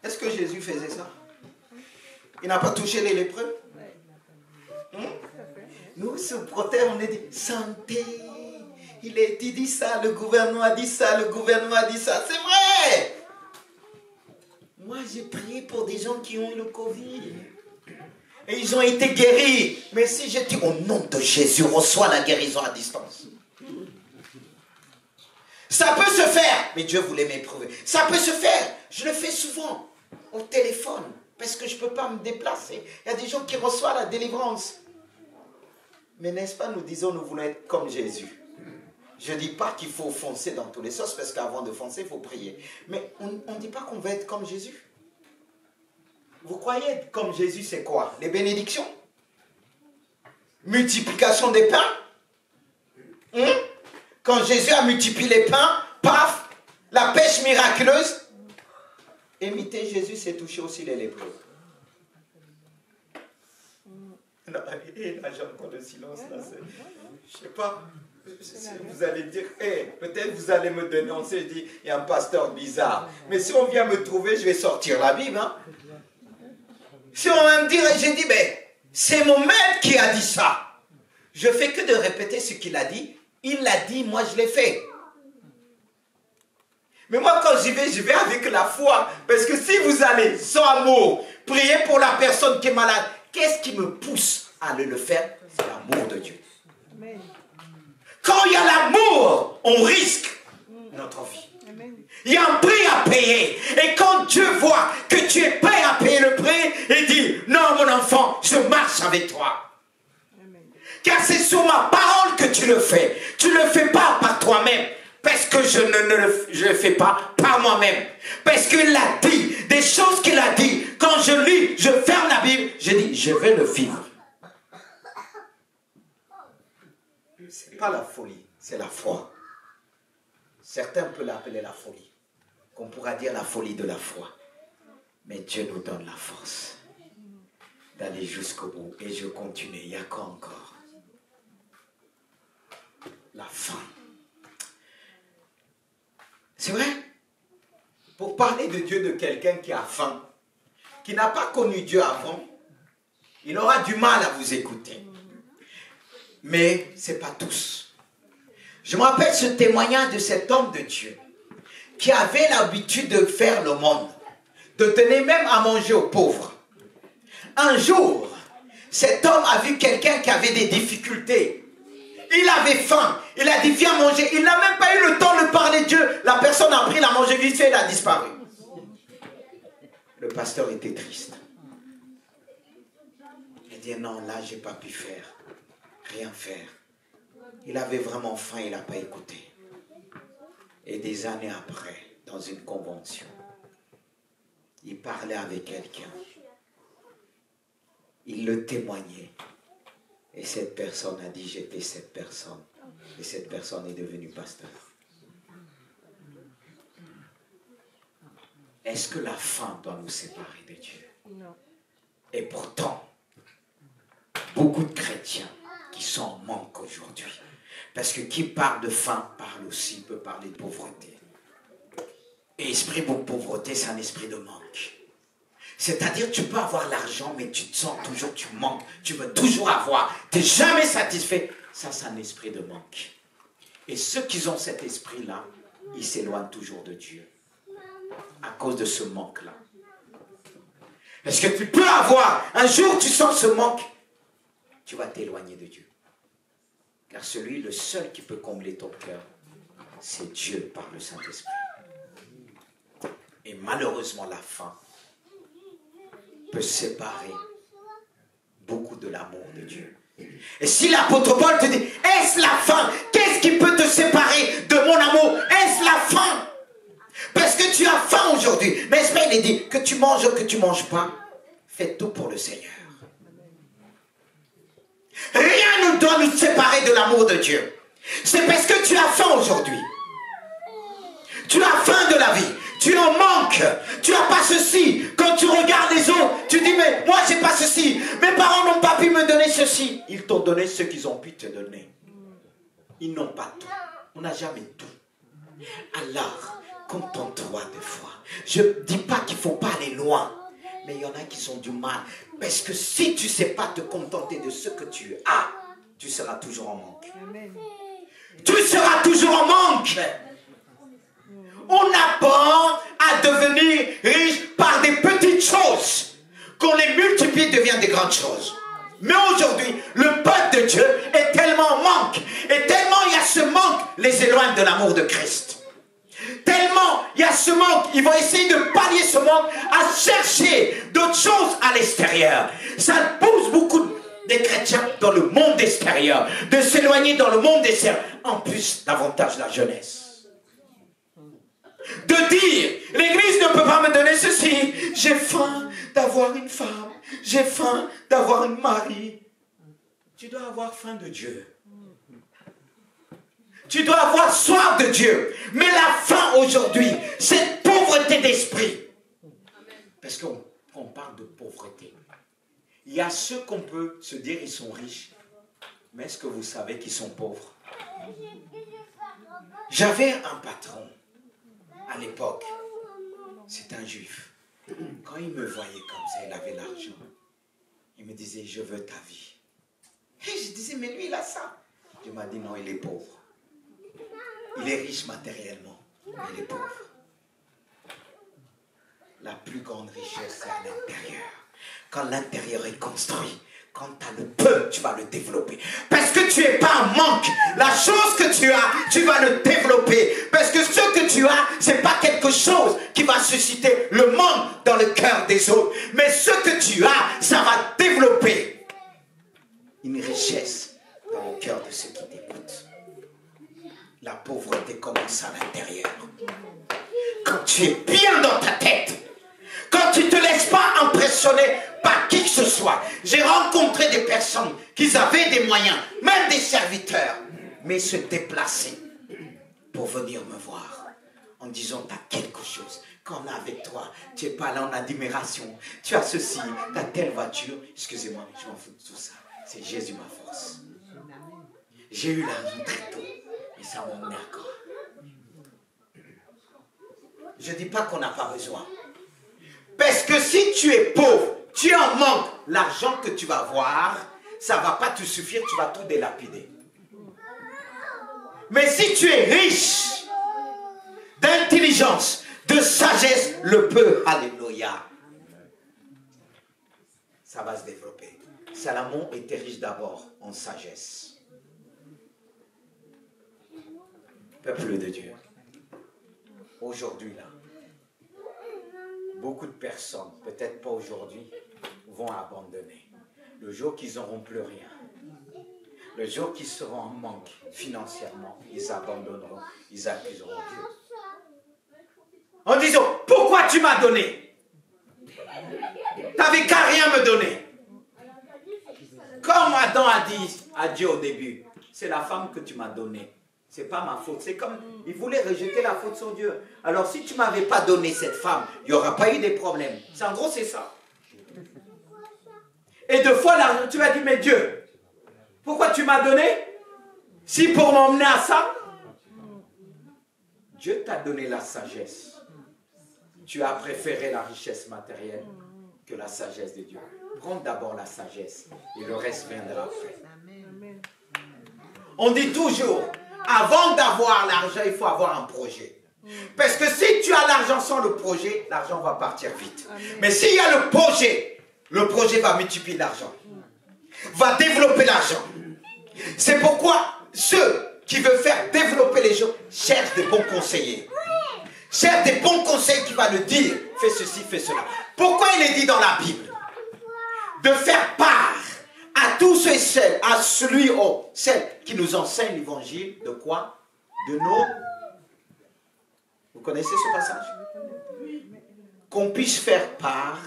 Est-ce que Jésus faisait ça? Il n'a pas touché les lépreux? Nous, se protège, on est dit santé. Il dit ça, le gouvernement a dit ça, le gouvernement a dit ça. C'est vrai! Moi, j'ai prié pour des gens qui ont eu le Covid. Et ils ont été guéris. Mais si je dis au nom de Jésus, reçois la guérison à distance. Ça peut se faire. Mais Dieu voulait m'éprouver. Ça peut se faire. Je le fais souvent. Au téléphone. Parce que je ne peux pas me déplacer. Il y a des gens qui reçoivent la délivrance. Mais n'est-ce pas, nous disons, nous voulons être comme Jésus. Je ne dis pas qu'il faut foncer dans tous les sens. Parce qu'avant de foncer, il faut prier. Mais on ne dit pas qu'on va être comme Jésus. Vous croyez être comme Jésus, c'est quoi? Les bénédictions? Multiplication des pains? Quand Jésus a multiplié les pains, paf, la pêche miraculeuse. Imiter Jésus, c'est toucher aussi les lépreux. Et là, j'ai encore le silence. Là, je ne sais pas. Vous allez dire, peut-être vous allez me dénoncer, je dis, il y a un pasteur bizarre. Mais si on vient me trouver, je vais sortir la Bible. Hein? Si on va me dire, j'ai dit, c'est mon maître qui a dit ça. Je fais que de répéter ce qu'il a dit. Il l'a dit, moi je l'ai fait. Mais moi quand j'y vais avec la foi. Parce que si vous allez sans amour, prier pour la personne qui est malade, Qu'est-ce qui me pousse à le faire? C'est l'amour de Dieu. Quand il y a l'amour, on risque notre vie. Il y a un prix à payer. Et quand Dieu voit que tu es prêt à payer le prix, il dit, non mon enfant, je marche avec toi. Car c'est sur ma parole que tu le fais. Tu ne le fais pas par toi-même. Parce que je ne le fais pas par moi-même. Parce qu'il a dit des choses qu'il a dit. Quand je lis, je ferme la Bible, je dis, je vais le vivre. Ce n'est pas la folie, c'est la foi. Certains peuvent l'appeler la folie. Qu'on pourra dire la folie de la foi. Mais Dieu nous donne la force d'aller jusqu'au bout. Et je continue. Il y a quoi encore? La faim. C'est vrai? Pour parler de Dieu, de quelqu'un qui a faim, qui n'a pas connu Dieu avant, il aura du mal à vous écouter. Mais ce n'est pas tous. Je me rappelle ce témoignage de cet homme de Dieu qui avait l'habitude de faire le monde, de donner même à manger aux pauvres. Un jour, cet homme a vu quelqu'un qui avait des difficultés. Il avait faim. Il a dit, viens manger. Il n'a même pas eu le temps de parler de Dieu. La personne a pris la manger vite fait, il a disparu. Le pasteur était triste. Il dit, non, là, je n'ai pas pu faire. Rien faire. Il avait vraiment faim, il n'a pas écouté. Et des années après, dans une convention, il parlait avec quelqu'un. Il le témoignait. Et cette personne a dit, j'étais cette personne. Et cette personne est devenue pasteur. Est-ce que la faim doit nous séparer de Dieu? Non. Et pourtant, beaucoup de chrétiens qui sont en manque aujourd'hui. Parce que qui parle de faim parle aussi, peut parler de pauvreté. Et esprit de pauvreté, c'est un esprit de manque. C'est-à-dire, tu peux avoir l'argent, mais tu te sens toujours, tu manques. Tu veux toujours avoir. Tu n'es jamais satisfait. Ça, c'est un esprit de manque. Et ceux qui ont cet esprit-là, ils s'éloignent toujours de Dieu. À cause de ce manque-là. Parce que tu peux avoir, un jour tu sens ce manque, tu vas t'éloigner de Dieu. Car celui, le seul qui peut combler ton cœur, c'est Dieu par le Saint-Esprit. Et malheureusement, la faim peut séparer beaucoup de l'amour de Dieu. Et si l'apôtre Paul te dit, est-ce la faim? Qu'est-ce qui peut te séparer de mon amour? Est-ce la faim? Parce que tu as faim aujourd'hui. Mais Esprit, il dit, que tu manges ou que tu ne manges pas, fais tout pour le Seigneur. Rien ne doit nous séparer de l'amour de Dieu. C'est parce que tu as faim aujourd'hui. Tu as faim de la vie. Tu en manques. Tu n'as pas ceci. Quand tu regardes les autres, tu dis, mais moi, j'ai pas ceci. Mes parents n'ont pas pu me donner ceci. Ils t'ont donné ce qu'ils ont pu te donner. Ils n'ont pas tout. On n'a jamais tout. Alors, contente-toi des fois. Je ne dis pas qu'il ne faut pas aller loin. Mais il y en a qui ont du mal. Parce que si tu ne sais pas te contenter de ce que tu as, tu seras toujours en manque. Amen. Tu seras toujours en manque. On apprend à devenir riche par des petites choses. Qu'on les multiplie, devient des grandes choses. Mais aujourd'hui, le peuple de Dieu est tellement en manque. Et tellement il y a ce manque, les éloigne de l'amour de Christ. Tellement il y a ce manque, ils vont essayer de pallier ce manque à chercher d'autres choses à l'extérieur. Ça pousse beaucoup des chrétiens dans le monde extérieur, de s'éloigner dans le monde extérieur. En plus, davantage la jeunesse. De dire, l'église ne peut pas me donner ceci. J'ai faim d'avoir une femme. J'ai faim d'avoir un mari. Tu dois avoir faim de Dieu. Tu dois avoir soif de Dieu. Mais la faim aujourd'hui, c'est pauvreté d'esprit. Parce qu'on parle de pauvreté. Il y a ceux qu'on peut se dire ils sont riches. Mais est-ce que vous savez qu'ils sont pauvres? J'avais un patron à l'époque. C'est un juif. Quand il me voyait comme ça, il avait l'argent. Il me disait, je veux ta vie. Et je disais, mais lui, il a ça. Il m'a dit, non, il est pauvre. Il est riche matériellement, mais il est pauvre. La plus grande richesse, c'est à l'intérieur. Quand l'intérieur est construit, quand tu as le peu, tu vas le développer. Parce que tu n'es pas en manque. La chose que tu as, tu vas le développer. Parce que ce que tu as, ce n'est pas quelque chose qui va susciter le manque dans le cœur des autres. Mais ce que tu as, ça va développer une richesse dans le cœur de ceux qui t'écoutent. La pauvreté commence à l'intérieur. Quand tu es bien dans ta tête, quand tu ne te laisses pas impressionner par qui que ce soit. J'ai rencontré des personnes qui avaient des moyens, même des serviteurs, mais se déplacer pour venir me voir en disant, tu as quelque chose. Quand on est avec toi, tu n'es pas là en admiration. Tu as ceci, tu as telle voiture. Excusez-moi, je m'en fous de tout ça. C'est Jésus ma force. J'ai eu l'argent très tôt, mais ça m'en est encore. Je ne dis pas qu'on n'a pas besoin. Parce que si tu es pauvre, tu en manques, l'argent que tu vas avoir, ça ne va pas te suffire, tu vas tout délapider. Mais si tu es riche d'intelligence, de sagesse, le peu, alléluia, ça va se développer. Salomon était riche d'abord en sagesse. Peuple de Dieu, aujourd'hui là, beaucoup de personnes, peut-être pas aujourd'hui, vont abandonner. Le jour qu'ils n'auront plus rien, le jour qu'ils seront en manque financièrement, ils abandonneront, ils accuseront Dieu. En disant, pourquoi tu m'as donné? Tu n'avais qu'à rien me donner. Comme Adam a dit à Dieu au début, c'est la femme que tu m'as donnée. Ce n'est pas ma faute. C'est comme, il voulait rejeter la faute sur Dieu. Alors si tu ne m'avais pas donné cette femme, il n'y aura pas eu des problèmes. En gros, c'est ça. Et deux fois, là, tu m'as dit, mais Dieu, pourquoi tu m'as donné? Si pour m'emmener à ça, Dieu t'a donné la sagesse. Tu as préféré la richesse matérielle que la sagesse de Dieu. Prends d'abord la sagesse et le reste viendra après. On dit toujours, avant d'avoir l'argent, il faut avoir un projet. Parce que si tu as l'argent sans le projet, l'argent va partir vite. Mais s'il y a le projet va multiplier l'argent. Va développer l'argent. C'est pourquoi ceux qui veulent faire développer les gens cherchent des bons conseillers. Cherchent des bons conseils qui vont le dire, fais ceci, fais cela. Pourquoi il est dit dans la Bible de faire part à tous ceux et celles, à celui ou celle qui nous enseigne l'évangile, de quoi? De nos... Vous connaissez ce passage? Qu'on puisse faire part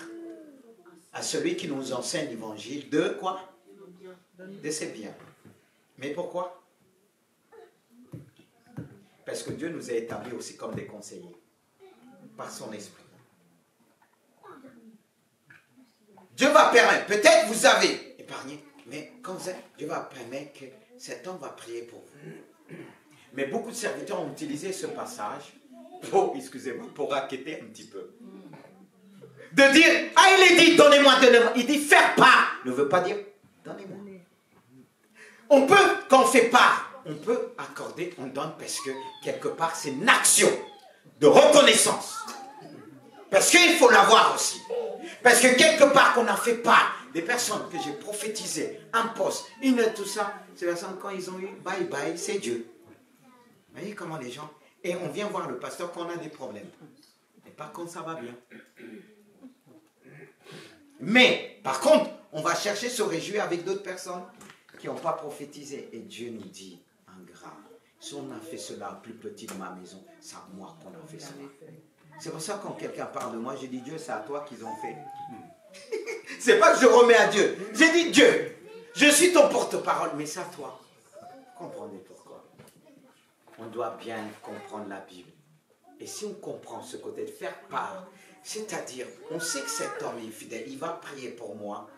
à celui qui nous enseigne l'évangile de quoi? De ses biens. Mais pourquoi? Parce que Dieu nous a établis aussi comme des conseillers, par son esprit. Dieu va permettre, peut-être vous avez épargné, mais comme ça, Dieu va permettre que cet homme va prier pour vous. Mais beaucoup de serviteurs ont utilisé ce passage pour, excusez-moi, pour raqueter un petit peu. De dire, ah il est dit, donnez-moi, donnez-moi. Il dit, faire part, ne veut pas dire, donnez-moi. On peut, quand on fait part, on peut accorder, on donne parce que quelque part c'est une action de reconnaissance. Parce qu'il faut l'avoir aussi. Parce que quelque part qu'on a fait part des personnes que j'ai prophétisées, un poste, une tout ça, ces personnes quand ils ont eu bye bye, c'est Dieu. Vous voyez comment les gens, et on vient voir le pasteur quand on a des problèmes. Et par contre ça va bien. Mais par contre, on va chercher se réjouir avec d'autres personnes qui n'ont pas prophétisé. Et Dieu nous dit, ingrat, si on a fait cela plus petit de ma maison, c'est à moi qu'on a fait cela. C'est pour ça que quand quelqu'un parle de moi, j'ai dit Dieu, c'est à toi qu'ils ont fait. C'est pas que je remets à Dieu. J'ai dit Dieu, je suis ton porte-parole, mais c'est à toi. Vous comprenez pourquoi? On doit bien comprendre la Bible. Et si on comprend ce côté de faire part, c'est-à-dire, on sait que cet homme est fidèle, il va prier pour moi.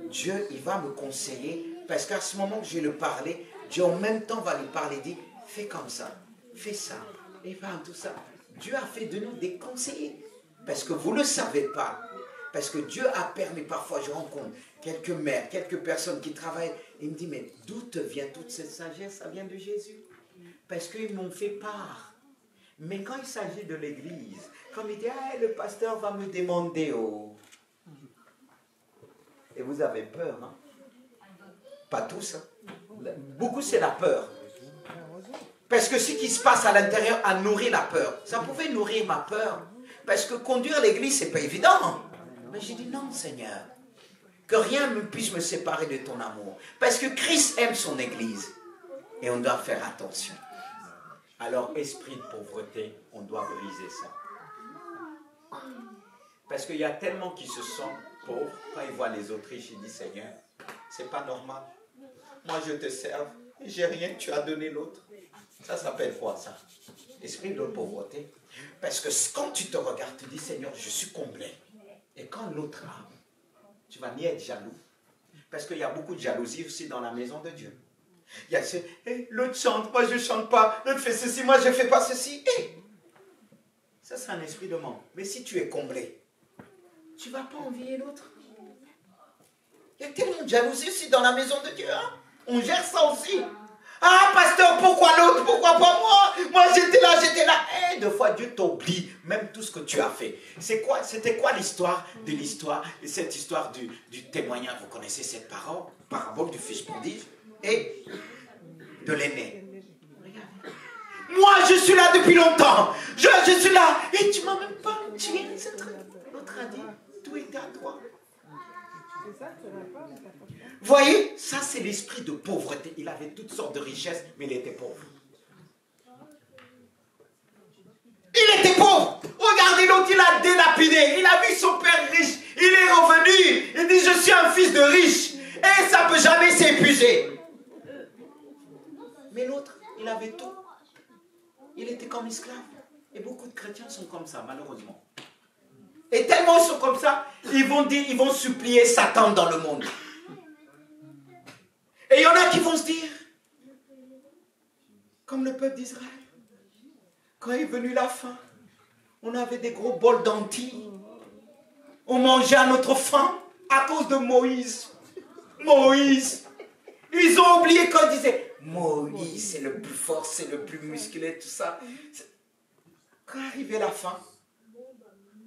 Dieu, il va me conseiller, parce qu'à ce moment que je vais le parler, Dieu en même temps va lui parler, dit, fais comme ça, fais ça, et pas tout ça. Dieu a fait de nous des conseillers, parce que vous ne le savez pas, parce que Dieu a permis, parfois je rencontre quelques mères, quelques personnes qui travaillent, et me disent, mais d'où te vient toute cette sagesse? Ça vient de Jésus, parce qu'ils m'ont fait part. Mais quand il s'agit de l'église, comme il dit, ah, le pasteur va me demander, oh. Et vous avez peur, non? Pas tous. Hein? Beaucoup, c'est la peur. Parce que ce qui se passe à l'intérieur a nourri la peur. Ça pouvait nourrir ma peur. Parce que conduire l'église, c'est pas évident. Mais j'ai dit non, Seigneur. Que rien ne puisse me séparer de ton amour. Parce que Christ aime son église. Et on doit faire attention. Alors, esprit de pauvreté, on doit briser ça. Parce qu'il y a tellement qui se sentent pauvres. Quand ils voient les autres riches, ils disent, Seigneur, c'est pas normal. Moi, je te serve. J'ai rien, tu as donné l'autre. Ça s'appelle quoi, ça? Esprit de pauvreté. Parce que quand tu te regardes, tu dis, Seigneur, je suis comblé. Et quand l'autre a, tu vas ni être jaloux. Parce qu'il y a beaucoup de jalousie aussi dans la maison de Dieu. Il y a ce, hey, l'autre chante, moi je ne chante pas. L'autre fait ceci, moi je ne fais pas ceci. Hey, ça c'est un esprit de manque. Mais si tu es comblé, tu ne vas pas envier l'autre. Il y a tellement de jalousie aussi dans la maison de Dieu. Hein? On gère ça aussi. Ah, pasteur, pourquoi l'autre? Pourquoi pas moi? Moi, j'étais là, j'étais là. Et deux fois, Dieu t'oublie même tout ce que tu as fait. C'était quoi l'histoire de l'histoire? Cette histoire du témoignage, vous connaissez cette parabole du fils prodigue et de l'aîné. Moi, je suis là depuis longtemps. Je suis là. Et tu ne m'as même pas tiré. L'autre a dit, tout était à toi. Vous voyez, ça c'est l'esprit de pauvreté. Il avait toutes sortes de richesses, mais il était pauvre. Il était pauvre. Regardez l'autre, il a délapidé. Il a vu son père riche. Il est revenu. Il dit, je suis un fils de riche. Et ça ne peut jamais s'épuiser. Mais l'autre, il avait tout. Il était comme esclave. Et beaucoup de chrétiens sont comme ça, malheureusement. Et tellement ils sont comme ça, ils vont supplier Satan dans le monde. Et il y en a qui vont se dire, comme le peuple d'Israël, quand est venue la faim, on avait des gros bols d'antilles. On mangeait à notre faim à cause de Moïse. Moïse. Ils ont oublié quand ils disaient, Moïse, c'est le plus fort, c'est le plus musclé, tout ça. Quand arrivait la faim,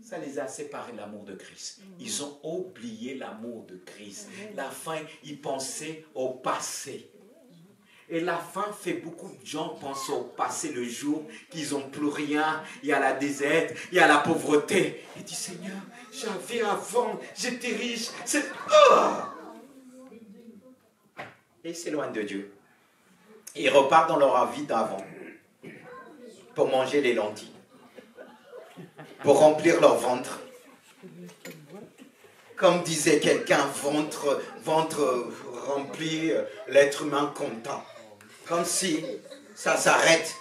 ça les a séparés de l'amour de Christ. Ils ont oublié l'amour de Christ. La faim, ils pensaient au passé. Et la faim fait beaucoup de gens penser au passé le jour qu'ils n'ont plus rien. Il y a la déserte, il y a la pauvreté. Ils disent, Seigneur, j'avais avant, j'étais riche. Et ils s'éloignent de Dieu. Ils repartent dans leur vie d'avant pour manger les lentilles, pour remplir leur ventre. Comme disait quelqu'un, ventre rempli, l'être humain content. Comme si ça s'arrête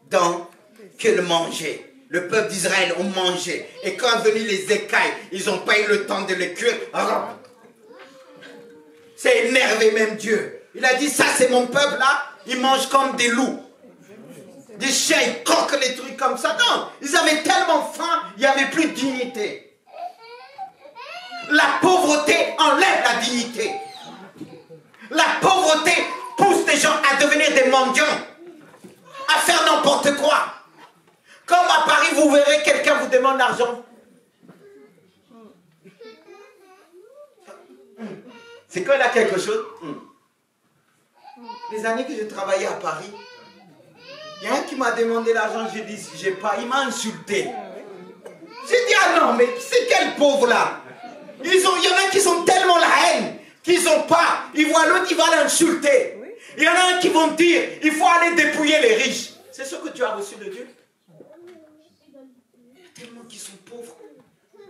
dans que le manger. Le peuple d'Israël ont mangé. Et quand est venu les écailles, ils n'ont pas eu le temps de les cuire. C'est énervé même Dieu. Il a dit, ça c'est mon peuple là, ils mangent comme des loups. Des chiens, ils croquent les trucs comme ça. Non, ils avaient tellement faim, il n'y avait plus de dignité. La pauvreté enlève la dignité. La pauvreté pousse des gens à devenir des mendiants, à faire n'importe quoi. Comme à Paris, vous verrez quelqu'un vous demande l'argent. C'est quand il a quelque chose. Les années que j'ai travaillé à Paris, il y a un qui m'a demandé l'argent, j'ai dit, j'ai pas, il m'a insulté. J'ai dit, ah non, mais c'est quel pauvre là? Il y en a qui sont tellement la haine, qu'ils n'ont pas. Ils voient l'autre, il va l'insulter. Il y en a un qui vont dire, il faut aller dépouiller les riches. C'est ce que tu as reçu de Dieu. Il y a tellement qui sont pauvres.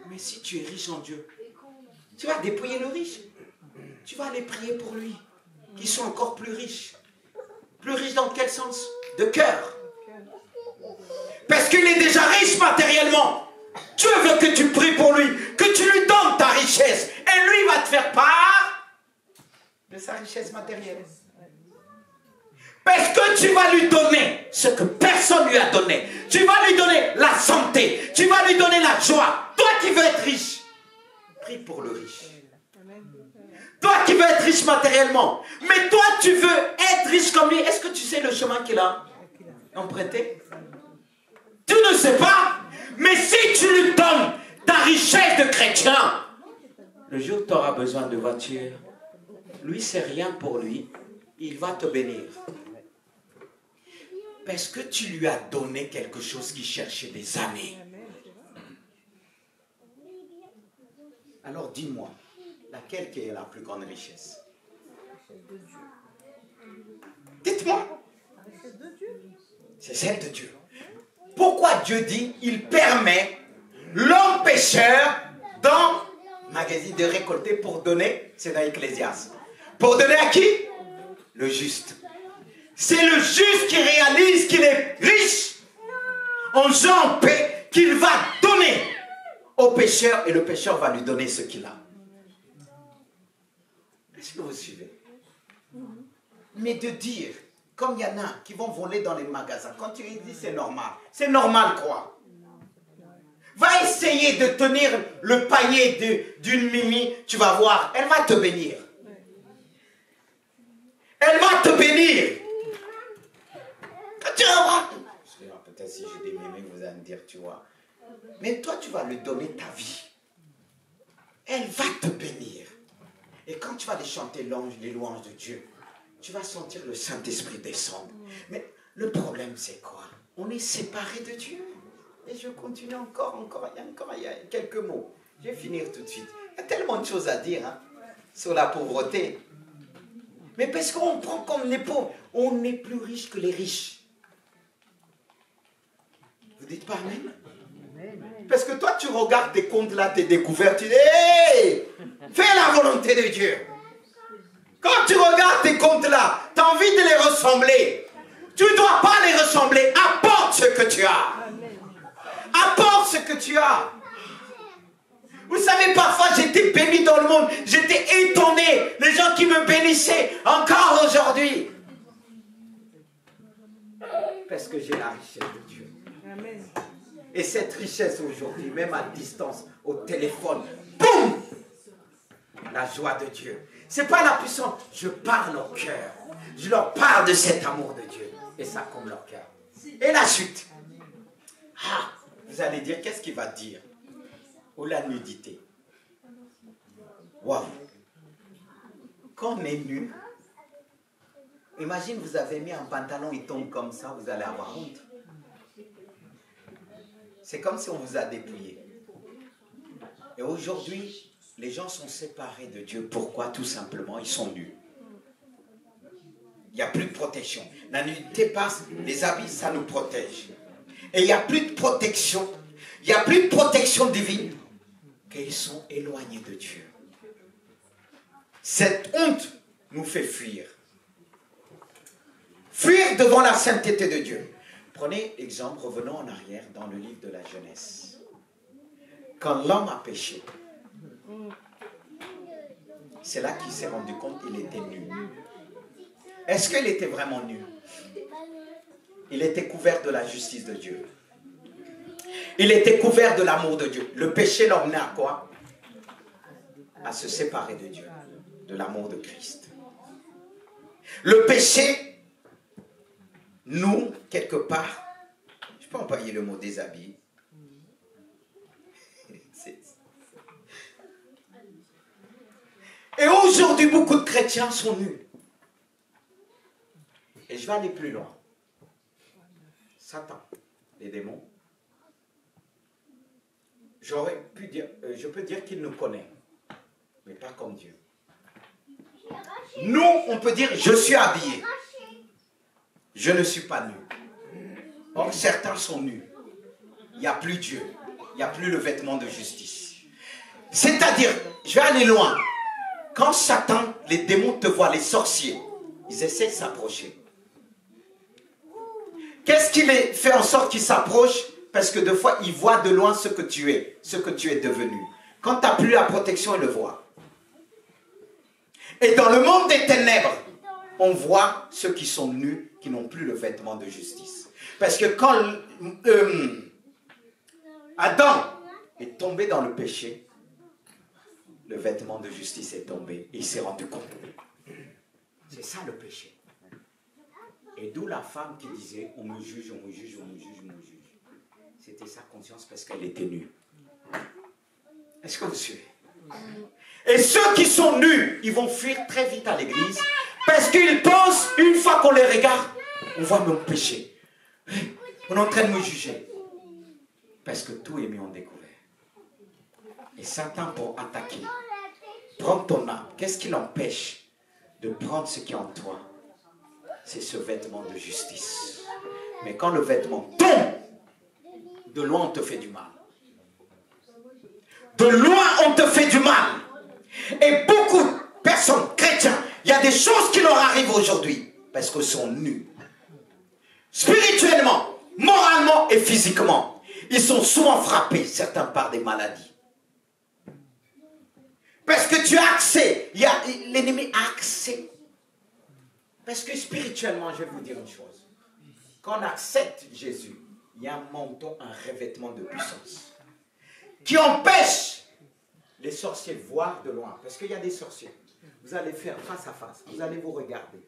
Mais si tu es riche en Dieu, tu vas dépouiller le riche. Tu vas aller prier pour lui. Qui sont encore plus riches. Plus riches dans quel sens? De cœur. Parce qu'il est déjà riche matériellement. Dieu veut que tu pries pour lui, que tu lui donnes ta richesse. Et lui va te faire part de sa richesse matérielle. Parce que tu vas lui donner ce que personne ne lui a donné. Tu vas lui donner la santé. Tu vas lui donner la joie. Toi qui veux être riche, prie pour le riche. Toi qui veux être riche matériellement. Mais toi tu veux être riche comme lui. Est-ce que tu sais le chemin qu'il a emprunté? Tu ne sais pas. Mais si tu lui donnes ta richesse de chrétien, Le jour où tu auras besoin de voiture, lui, c'est rien pour lui. Il va te bénir. Parce que tu lui as donné quelque chose qu'il cherchait des années. Alors dis-moi, laquelle qui est la plus grande richesse? Dites-moi. C'est celle de Dieu. Pourquoi Dieu dit, il permet l'homme pécheur dans le magazine de récolter pour donner, c'est dans Ecclésiaste. Pour donner à qui? Le juste. C'est le juste qui réalise qu'il est riche en gens en paix, qu'il va donner au pécheur et le pécheur va lui donner ce qu'il a. Est-ce que vous suivez? Mais de dire, comme il y en a qui vont voler dans les magasins, quand tu lui dis c'est normal quoi? Va essayer de tenir le panier d'une Mimi, tu vas voir, elle va te bénir. Elle va te bénir. Quand tu vas voir, peut-être si j'ai des Mimi, vous allez me dire, tu vois. Mais toi, tu vas lui donner ta vie. Elle va te bénir. Et quand tu vas les chanter les louanges de Dieu, tu vas sentir le Saint-Esprit descendre. Mais le problème, c'est quoi? On est séparés de Dieu. Et je continue encore, il y a quelques mots. Je vais finir tout de suite. Il y a tellement de choses à dire sur la pauvreté. Mais parce qu'on prend comme les pauvres, on est plus riche que les riches. Vous dites pas amen? Parce que toi, tu regardes tes comptes là, tes découvertes, tu dis, hey, fais la volonté de Dieu. Quand tu regardes tes comptes là, tu as envie de les ressembler. Tu ne dois pas les ressembler. Apporte ce que tu as. Apporte ce que tu as. Vous savez, parfois j'étais béni dans le monde. J'étais étonné. Les gens qui me bénissaient encore aujourd'hui. Parce que j'ai la richesse de Dieu. Et cette richesse aujourd'hui, même à distance, au téléphone, boum! La joie de Dieu. Ce n'est pas la puissance. Je parle au cœur. Je leur parle de cet amour de Dieu. Et ça comble leur cœur. Et la suite. Ah, vous allez dire, qu'est-ce qu'il va dire? Ou la nudité. Waouh! Quand on est nu, imagine vous avez mis un pantalon, il tombe comme ça, vous allez avoir honte. C'est comme si on vous a dépouillé. Et aujourd'hui, les gens sont séparés de Dieu. Pourquoi? Tout simplement, ils sont nus. Il n'y a plus de protection. La nudité passe, les habits, ça nous protège. Et il n'y a plus de protection. Il n'y a plus de protection divine. Qu'ils sont éloignés de Dieu. Cette honte nous fait fuir. Fuir devant la sainteté de Dieu. Prenez exemple, revenons en arrière dans le livre de la Genèse. Quand l'homme a péché, c'est là qu'il s'est rendu compte qu'il était nu. Est-ce qu'il était vraiment nu? Il était couvert de la justice de Dieu. Il était couvert de l'amour de Dieu. Le péché l'emmenait à quoi? À se séparer de Dieu, de l'amour de Christ. Le péché, nous, quelque part, je peux employer le mot déshabillé. Et aujourd'hui, beaucoup de chrétiens sont nus. Et je vais aller plus loin. Satan, les démons, je peux dire qu'il nous connaît, mais pas comme Dieu. Nous, on peut dire, je suis habillé. Je ne suis pas nu. Or, certains sont nus. Il n'y a plus Dieu. Il n'y a plus le vêtement de justice. C'est-à-dire, je vais aller loin. Quand Satan, les démons te voient, les sorciers, ils essaient de s'approcher. Qu'est-ce qui les fait en sorte qu'ils s'approchent? Parce que des fois, ils voient de loin ce que tu es devenu. Quand tu n'as plus la protection, ils le voient. Et dans le monde des ténèbres, on voit ceux qui sont nus, qui n'ont plus le vêtement de justice. Parce que quand Adam est tombé dans le péché, le vêtement de justice est tombé. Et il s'est rendu compte. C'est ça le péché. Et d'où la femme qui disait, on me juge, on me juge, on me juge, on me juge. C'était sa conscience parce qu'elle était nue. Est-ce que vous suivez? Et ceux qui sont nus, ils vont fuir très vite à l'église parce qu'ils pensent, une fois qu'on les regarde, on va me pécher. On est en train de me juger. Parce que tout est mis en découvert. Et Satan, pour attaquer, prends ton âme. Qu'est-ce qui l'empêche de prendre ce qui est en toi? C'est ce vêtement de justice. Mais quand le vêtement tombe, de loin on te fait du mal. De loin on te fait du mal. Et beaucoup de personnes, chrétiens, il y a des choses qui leur arrivent aujourd'hui parce qu'ils sont nus. Spirituellement, moralement et physiquement. Ils sont souvent frappés, certains par des maladies. Parce que tu as accès. L'ennemi a accès. Parce que spirituellement, je vais vous dire une chose. Quand on accepte Jésus, il y a un manteau, un revêtement de puissance qui empêche les sorciers de voir de loin. Parce qu'il y a des sorciers. Vous allez faire face à face. Vous allez vous regarder.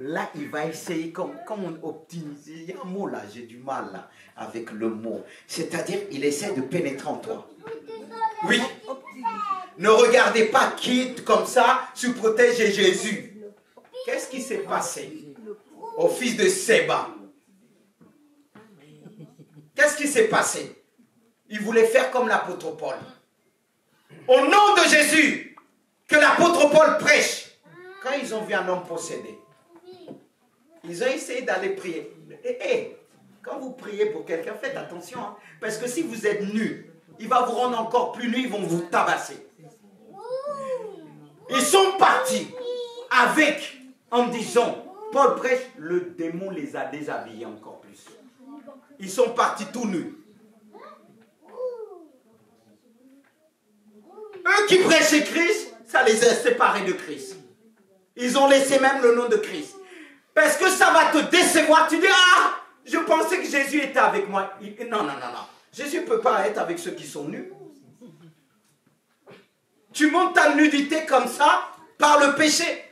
Là, il va essayer, comme on optimise. Il y a un mot là, j'ai du mal là, avec le mot. C'est-à-dire, il essaie de pénétrer en toi. Oui. Ne regardez pas quitte comme ça, sous protéger Jésus. Qu'est-ce qui s'est passé au fils de Séba? Qu'est-ce qui s'est passé? Il voulait faire comme l'apôtre Paul. Au nom de Jésus, que l'apôtre Paul prêche. Quand ils ont vu un homme possédé, ils ont essayé d'aller prier. Quand vous priez pour quelqu'un, faites attention. Hein, parce que si vous êtes nu, il va vous rendre encore plus nu, ils vont vous tabasser. Ils sont partis avec, en disant, Paul prêche, le démon les a déshabillés encore plus. Ils sont partis tout nus. Eux qui prêchaient Christ, ça les a séparés de Christ. Ils ont laissé même le nom de Christ. Parce que ça va te décevoir. Tu dis, ah, je pensais que Jésus était avec moi. Non. Jésus ne peut pas être avec ceux qui sont nus. Tu montes ta nudité comme ça, par le péché.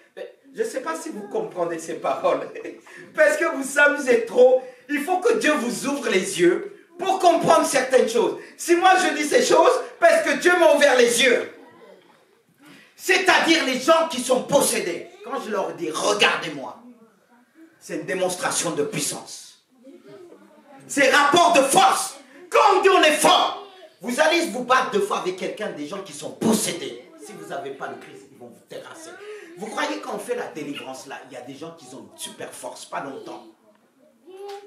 Je ne sais pas si vous comprenez ces paroles. Parce que vous s'amusez trop. Il faut que Dieu vous ouvre les yeux pour comprendre certaines choses. Si moi je dis ces choses, parce que Dieu m'a ouvert les yeux. C'est-à-dire les gens qui sont possédés. Quand je leur dis, regardez-moi. C'est une démonstration de puissance. C'est rapport de force. Quand on dit on est fort, vous allez vous battre deux fois avec quelqu'un, des gens qui sont possédés. Si vous n'avez pas le Christ, ils vont vous terrasser. Vous croyez quand on fait la délivrance là, il y a des gens qui ont une super force, pas longtemps.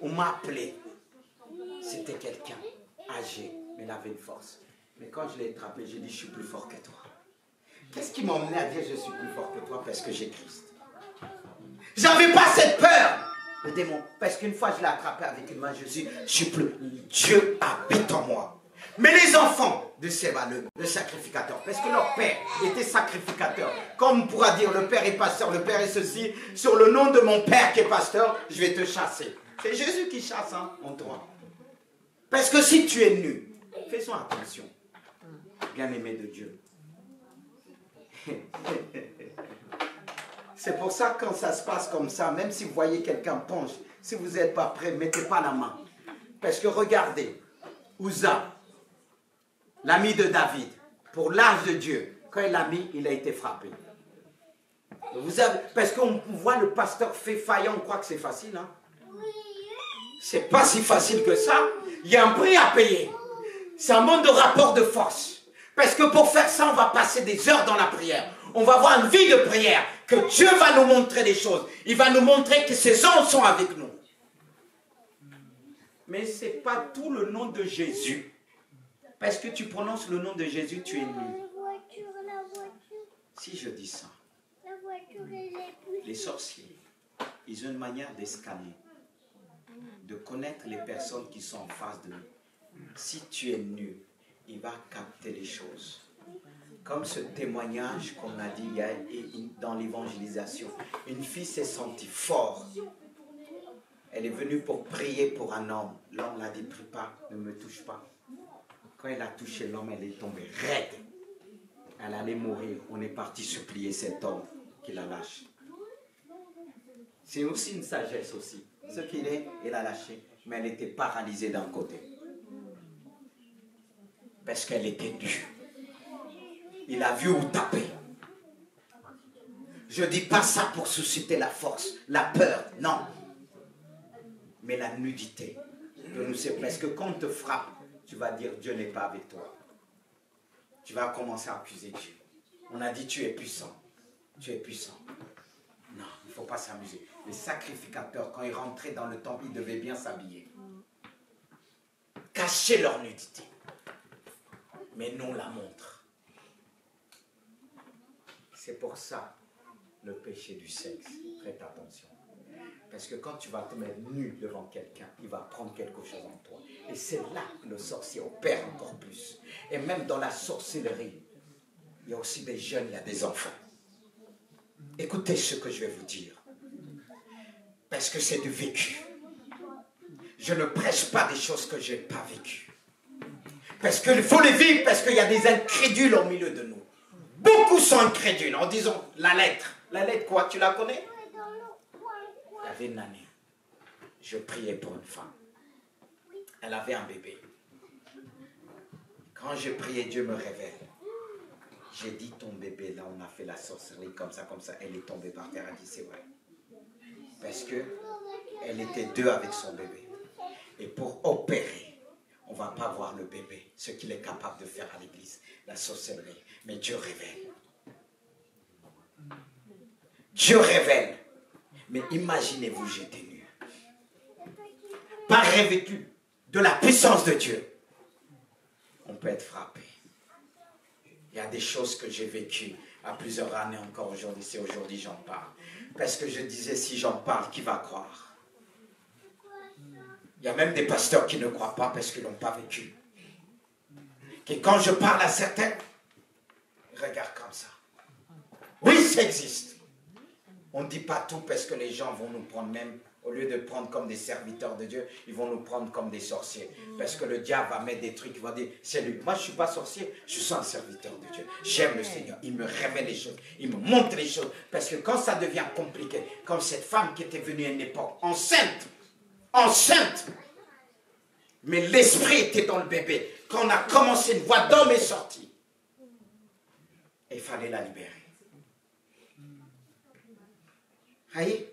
On m'a appelé. C'était quelqu'un âgé, mais il avait une force. Mais quand je l'ai attrapé, j'ai dit, je suis plus fort que toi. Qu'est-ce qui m'a emmené à dire, je suis plus fort que toi? Parce que j'ai Christ. J'avais pas cette peur, le démon. Parce qu'une fois, je l'ai attrapé avec une main, je suis plus. Dieu habite en moi. Mais les enfants de Séba, le sacrificateur, parce que leur père était sacrificateur. Comme on pourra dire, le père est pasteur, le père est ceci. Sur le nom de mon père qui est pasteur, je vais te chasser. C'est Jésus qui chasse en toi. Parce que si tu es nu, faisons attention, bien-aimé de Dieu. C'est pour ça que quand ça se passe comme ça, même si vous voyez quelqu'un penche, si vous n'êtes pas prêt, mettez pas la main. Parce que regardez, Uza, l'ami de David, pour l'âge de Dieu, quand il l'a mis, il a été frappé. Parce qu'on voit le pasteur fait faillant, on croit que c'est facile. Hein? C'est pas si facile que ça. Il y a un prix à payer. C'est un monde de rapport de force. Parce que pour faire ça, on va passer des heures dans la prière. On va avoir une vie de prière. Que Dieu va nous montrer des choses. Il va nous montrer que ses anges sont avec nous. Mais ce n'est pas tout le nom de Jésus. Parce que tu prononces le nom de Jésus, tu es nu. Si je dis ça, les sorciers, ils ont une manière de scanner, de connaître les personnes qui sont en face de nous. Si tu es nu, il va capter les choses. Comme ce témoignage qu'on a dit dans l'évangélisation. Une fille s'est sentie forte. Elle est venue pour prier pour un homme. L'homme l'a dit, prie pas, ne me touche pas. Quand elle a touché l'homme, elle est tombée raide. Elle allait mourir. On est parti supplier cet homme qui la lâche. C'est aussi une sagesse aussi. Ce qu'il est, elle a lâché. Mais elle était paralysée d'un côté. Parce qu'elle était nue. Il a vu où taper. Je ne dis pas ça pour susciter la force, la peur, non. Mais la nudité de nous séparer. Parce que quand on te frappe, tu vas dire Dieu n'est pas avec toi. Tu vas commencer à accuser Dieu. On a dit tu es puissant. Tu es puissant. Non, il ne faut pas s'amuser. Les sacrificateurs, quand ils rentraient dans le temple, ils devaient bien s'habiller. Cacher leur nudité. Mais non la montre. C'est pour ça le péché du sexe. Prête attention. Parce que quand tu vas te mettre nu devant quelqu'un, il va prendre quelque chose en toi. Et c'est là que le sorcier opère encore plus. Et même dans la sorcellerie, il y a aussi des jeunes, il y a des enfants. Écoutez ce que je vais vous dire. Parce que c'est du vécu. Je ne prêche pas des choses que je n'ai pas vécues. Parce qu'il faut les vivre, parce qu'il y a des incrédules au milieu de nous. Beaucoup sont incrédules en disant la lettre. La lettre quoi, tu la connais? Il y avait une année. Je priais pour une femme. Elle avait un bébé. Quand je priais, Dieu me révèle. J'ai dit ton bébé, là on a fait la sorcellerie comme ça. Elle est tombée par terre, elle a dit c'est vrai. Parce que elle était deux avec son bébé. Et pour opérer, on ne va pas voir le bébé, ce qu'il est capable de faire à l'église, la sorcellerie. Mais Dieu révèle. Dieu révèle. Mais imaginez-vous, j'étais nu. Pas revêtu de la puissance de Dieu. On peut être frappé. Il y a des choses que j'ai vécues à plusieurs années encore aujourd'hui. C'est aujourd'hui j'en parle. Parce que je disais, si j'en parle, qui va croire? Il y a même des pasteurs qui ne croient pas parce qu'ils ne l'ont pas vécu. Et quand je parle à certains, ils regardent comme ça. Oui, ça existe. On ne dit pas tout parce que les gens vont nous prendre même, au lieu de prendre comme des serviteurs de Dieu, ils vont nous prendre comme des sorciers. Parce que le diable va mettre des trucs, il va dire, c'est lui. Moi, je ne suis pas sorcier, je suis un serviteur de Dieu. J'aime le Seigneur. Il me révèle les choses, il me montre les choses. Parce que quand ça devient compliqué, comme cette femme qui était venue à une époque, enceinte, mais l'esprit était dans le bébé. Quand on a commencé, une voix d'homme est sortie. Et il fallait la libérer. Voyez?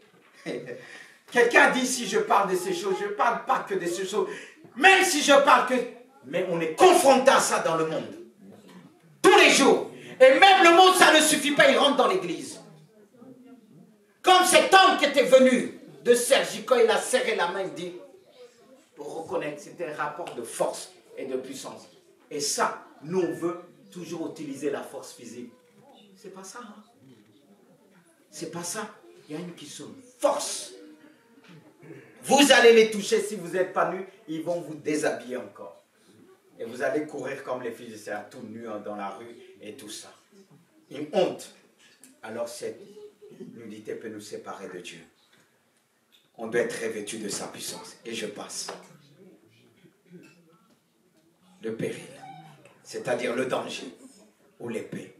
Quelqu'un dit si je parle de ces choses, je ne parle pas que de ces choses. Même si je parle que... Mais on est confronté à ça dans le monde. Tous les jours. Et même le monde, ça ne suffit pas, il rentre dans l'église. Comme cet homme qui était venu de Sergi, quand il a serré la main, il dit, pour reconnaître, c'était un rapport de force et de puissance. Et ça, nous, on veut toujours utiliser la force physique. C'est pas ça. Hein? C'est pas ça. Il y a une qui se force. Vous allez les toucher si vous n'êtes pas nus, ils vont vous déshabiller encore. Et vous allez courir comme les filles de Sarah, tout nus dans la rue et tout ça. Une honte. Alors cette nudité peut nous séparer de Dieu. On doit être revêtu de sa puissance. Et je passe. Le péril, c'est-à-dire le danger ou l'épée.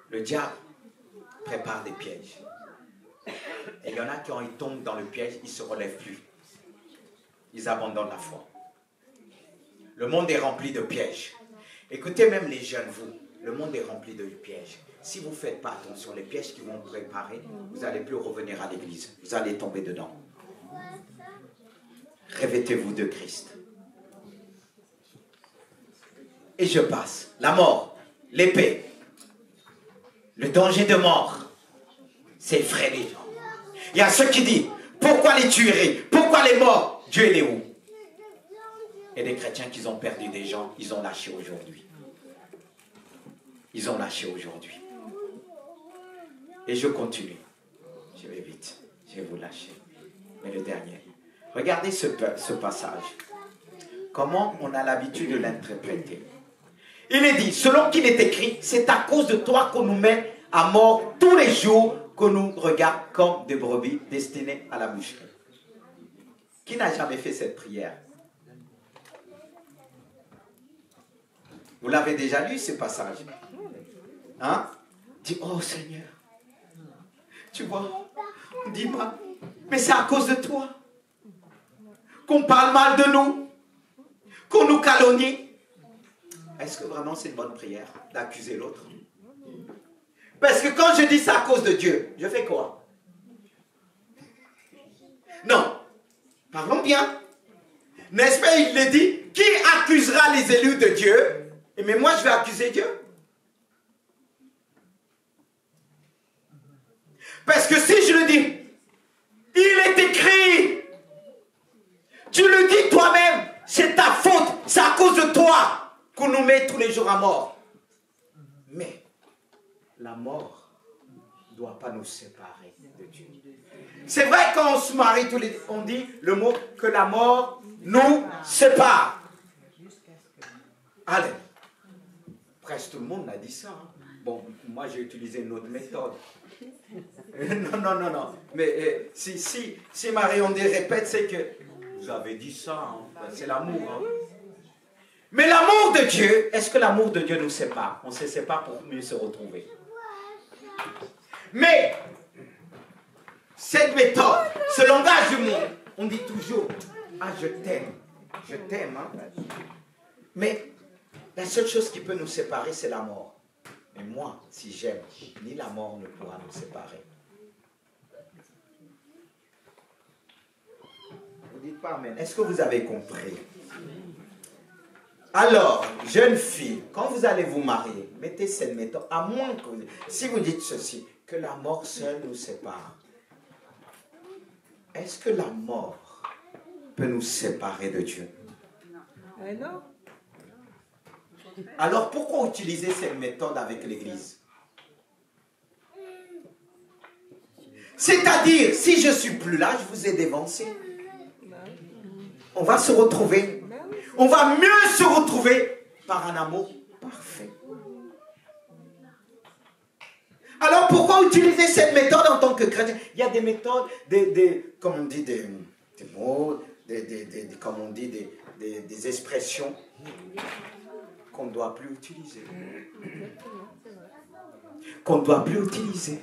Le diable prépare des pièges. Et il y en a quand ils tombent dans le piège, ils ne se relèvent plus. Ils abandonnent la foi. Le monde est rempli de pièges. Écoutez même les jeunes, vous, le monde est rempli de pièges. Si vous ne faites pas attention, les pièges qui vont vous préparer, vous n'allez plus revenir à l'église. Vous allez tomber dedans. Revêtez-vous de Christ. Et je passe. La mort, l'épée, le danger de mort, c'est effrayer les gens. Il y a ceux qui disent, pourquoi les tueries? Pourquoi les morts? Dieu il est où? Et des chrétiens qui ont perdu des gens, ils ont lâché aujourd'hui. Ils ont lâché aujourd'hui. Et je continue. Je vais vite. Je vais vous lâcher. Mais le dernier. Regardez ce passage. Comment on a l'habitude de l'interpréter. Il est dit, selon qu'il est écrit, c'est à cause de toi qu'on nous met à mort tous les jours, qu'on nous regarde comme des brebis destinées à la boucherie. Qui n'a jamais fait cette prière? Vous l'avez déjà lu, ce passage? Hein? Dis, oh Seigneur, tu vois, dis-moi, mais c'est à cause de toi qu'on parle mal de nous, qu'on nous calomnie. est-ce que vraiment c'est une bonne prière d'accuser l'autre? Parce que quand je dis ça à cause de Dieu, je fais quoi? Non. Parlons bien. N'est-ce pas, il le dit, qui accusera les élus de Dieu? Mais moi, je vais accuser Dieu. Parce que si je le dis, il est écrit, tu le dis toi-même, c'est ta faute, c'est à cause de toi qu'on nous met tous les jours à mort. Mais la mort ne doit pas nous séparer de Dieu. C'est vrai, quand on se marie, on dit le mot que la mort nous sépare. Allez, presque tout le monde a dit ça. Hein. Bon, moi j'ai utilisé une autre méthode. Non. Mais si Marie-Ondé répète, c'est que vous avez dit ça. Hein. C'est l'amour. Hein. Mais l'amour de Dieu, est-ce que l'amour de Dieu nous sépare? On se sépare pour mieux se retrouver. Mais cette méthode, ce langage du monde, on dit toujours, ah je t'aime, hein. Mais la seule chose qui peut nous séparer, c'est la mort. Mais moi, si j'aime, ni la mort ne pourra nous séparer. Vous dites pas amen. Est-ce que vous avez compris? Alors, jeune fille, quand vous allez vous marier, mettez cette méthode, à moins que si vous dites ceci, que la mort seule nous sépare. Est-ce que la mort peut nous séparer de Dieu? Non. Alors pourquoi utiliser cette méthode avec l'Église? C'est-à-dire, si je ne suis plus là, je vous ai dévancé. On va se retrouver. On va mieux se retrouver par un amour parfait. Alors pourquoi utiliser cette méthode en tant que chrétien? Il y a des méthodes, comme on dit, des mots, comme on dit, des expressions qu'on ne doit plus utiliser. Qu'on ne doit plus utiliser.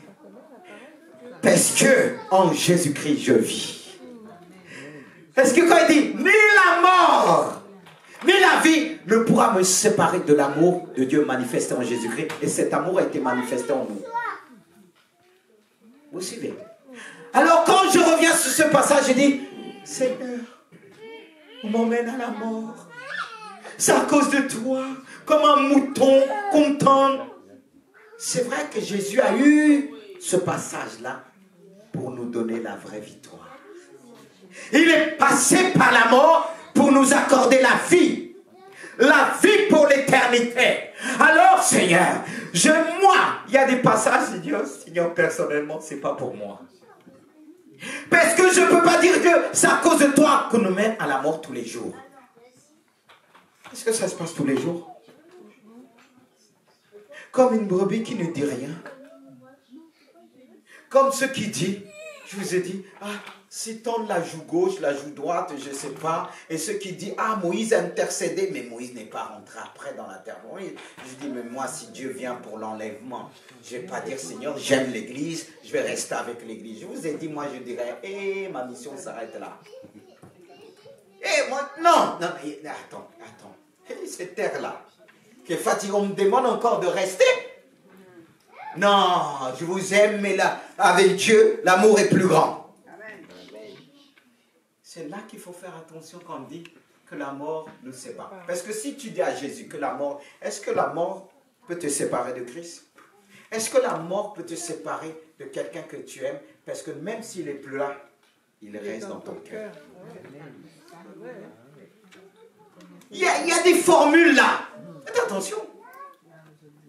Parce que en Jésus-Christ je vis. Est-ce que quand il dit ni la mort, ni la vie ne pourra me séparer de l'amour de Dieu manifesté en Jésus-Christ, et cet amour a été manifesté en nous. Vous suivez? Alors quand je reviens sur ce passage, je dis, Seigneur, on m'emmène à la mort. C'est à cause de toi, comme un mouton qu'on tend. C'est vrai que Jésus a eu ce passage-là pour nous donner la vraie victoire. Il est passé par la mort pour nous accorder la vie pour l'éternité. Alors, Seigneur, il y a des passages, je dis, oh, Seigneur, personnellement, c'est pas pour moi. Parce que je ne peux pas dire que c'est à cause de toi qu'on nous met à la mort tous les jours. Est-ce que ça se passe tous les jours? Comme une brebis qui ne dit rien. Comme ceux qui disent, je vous ai dit, si tendre la joue gauche, la joue droite, je ne sais pas. Et ceux qui disent, Moïse a intercédé, mais Moïse n'est pas rentré après dans la terre. Oui, je dis, mais moi, si Dieu vient pour l'enlèvement, je ne vais pas dire, Seigneur, j'aime l'église, je vais rester avec l'église. Je vous ai dit, moi, je dirais, ma mission s'arrête là. Moi, non, attends. Cette terre-là, qui est fatiguée, on me demande encore de rester. Non, je vous aime, mais là, avec Dieu, l'amour est plus grand. C'est là qu'il faut faire attention quand on dit que la mort nous sépare. Parce que si tu dis à Jésus que la mort, est-ce que la mort peut te séparer de Christ? Est-ce que la mort peut te séparer de quelqu'un que tu aimes? Parce que même s'il n'est plus là, il reste dans ton cœur. Il y a des formules là. Faites attention.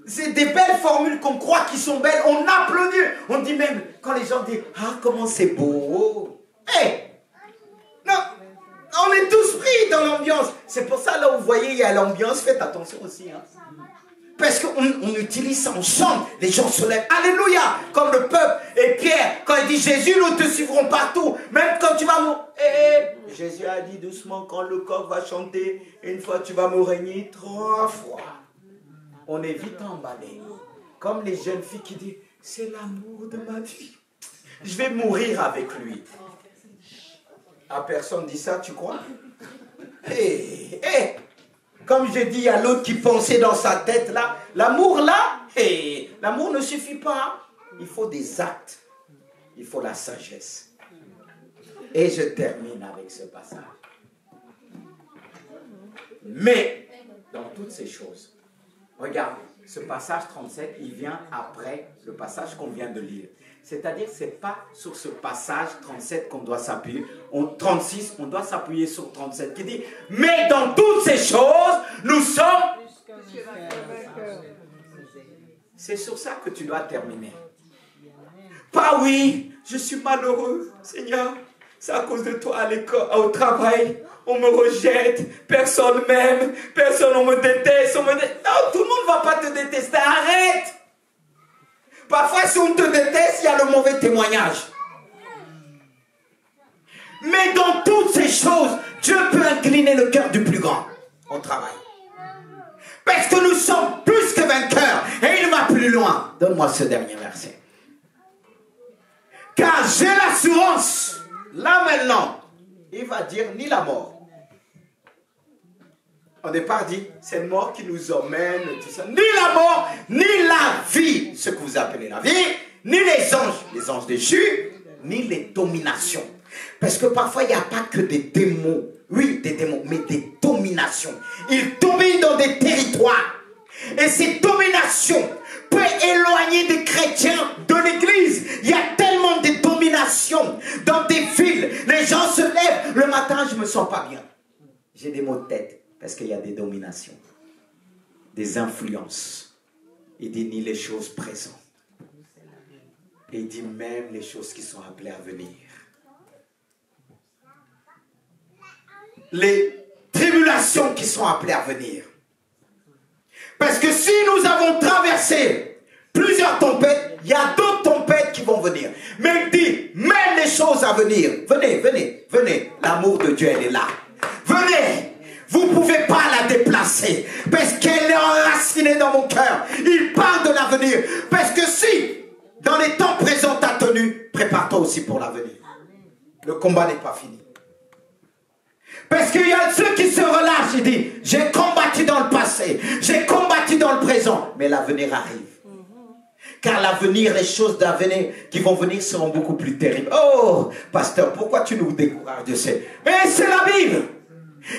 C'est des belles formules qu'on croit qui sont belles. On applaudit. On dit même, quand les gens disent, comment c'est beau. Non, on est tous pris dans l'ambiance. C'est pour ça, là, vous voyez, il y a l'ambiance. Faites attention aussi. Parce qu'on utilise ça ensemble. Les gens se lèvent. Alléluia. Comme le peuple. Et Pierre, quand il dit Jésus, nous te suivrons partout. Même quand tu vas mourir. Jésus a dit doucement, quand le coq va chanter, une fois tu vas me régner 3 fois. On est vite emballé. Comme les jeunes filles qui disent, c'est l'amour de ma vie. Je vais mourir avec lui. Personne dit ça, tu crois? comme j'ai dit, il y a l'autre qui pensait dans sa tête là. L'amour là, et l'amour ne suffit pas. Il faut des actes. Il faut la sagesse. Et je termine avec ce passage. Mais, dans toutes ces choses, regarde, ce passage 37, il vient après le passage qu'on vient de lire. C'est-à-dire, ce n'est pas sur ce passage 37 qu'on doit s'appuyer. 36, on doit s'appuyer sur 37 qui dit, mais dans toutes ces choses, nous sommes... C'est sur ça que tu dois terminer. Pas oui, je suis malheureux, Seigneur. C'est à cause de toi à l'école, au travail. On me rejette, personne m'aime, personne on me déteste. Non, tout le monde ne va pas te détester, arrête. Parfois, si on te déteste, il y a le mauvais témoignage. Mais dans toutes ces choses, Dieu peut incliner le cœur du plus grand au travail. Parce que nous sommes plus que vainqueurs. Et il va plus loin. Donne-moi ce dernier verset. Car j'ai l'assurance, là maintenant, il va dire ni la mort. Au départ dit, c'est une mort qui nous emmène, tout ça. Ni la mort, ni la vie, ce que vous appelez la vie, ni les anges déchus, ni les dominations. Parce que parfois, il n'y a pas que des démons. Oui, des démons, mais des dominations. Ils dominent dans des territoires. Et ces dominations peuvent éloigner des chrétiens de l'église. Il y a tellement de dominations dans des villes. Les gens se lèvent. Le matin, je ne me sens pas bien. J'ai des maux de tête. Parce qu'il y a des dominations, des influences. Il dit ni les choses présentes. Et il dit même les choses qui sont appelées à venir. Les tribulations qui sont appelées à venir. Parce que si nous avons traversé plusieurs tempêtes, il y a d'autres tempêtes qui vont venir. Mais il dit même les choses à venir. Venez, venez, venez. L'amour de Dieu, elle est là. Venez. Vous ne pouvez pas la déplacer parce qu'elle est enracinée dans mon cœur. Il parle de l'avenir. Parce que si, dans les temps présents, tu as tenu, prépare-toi aussi pour l'avenir. Le combat n'est pas fini. Parce qu'il y a ceux qui se relâchent et disent, j'ai combattu dans le passé, j'ai combattu dans le présent, mais l'avenir arrive. Car l'avenir, les choses d'avenir qui vont venir seront beaucoup plus terribles. Oh, pasteur, pourquoi tu nous décourages de ça? Mais c'est la Bible.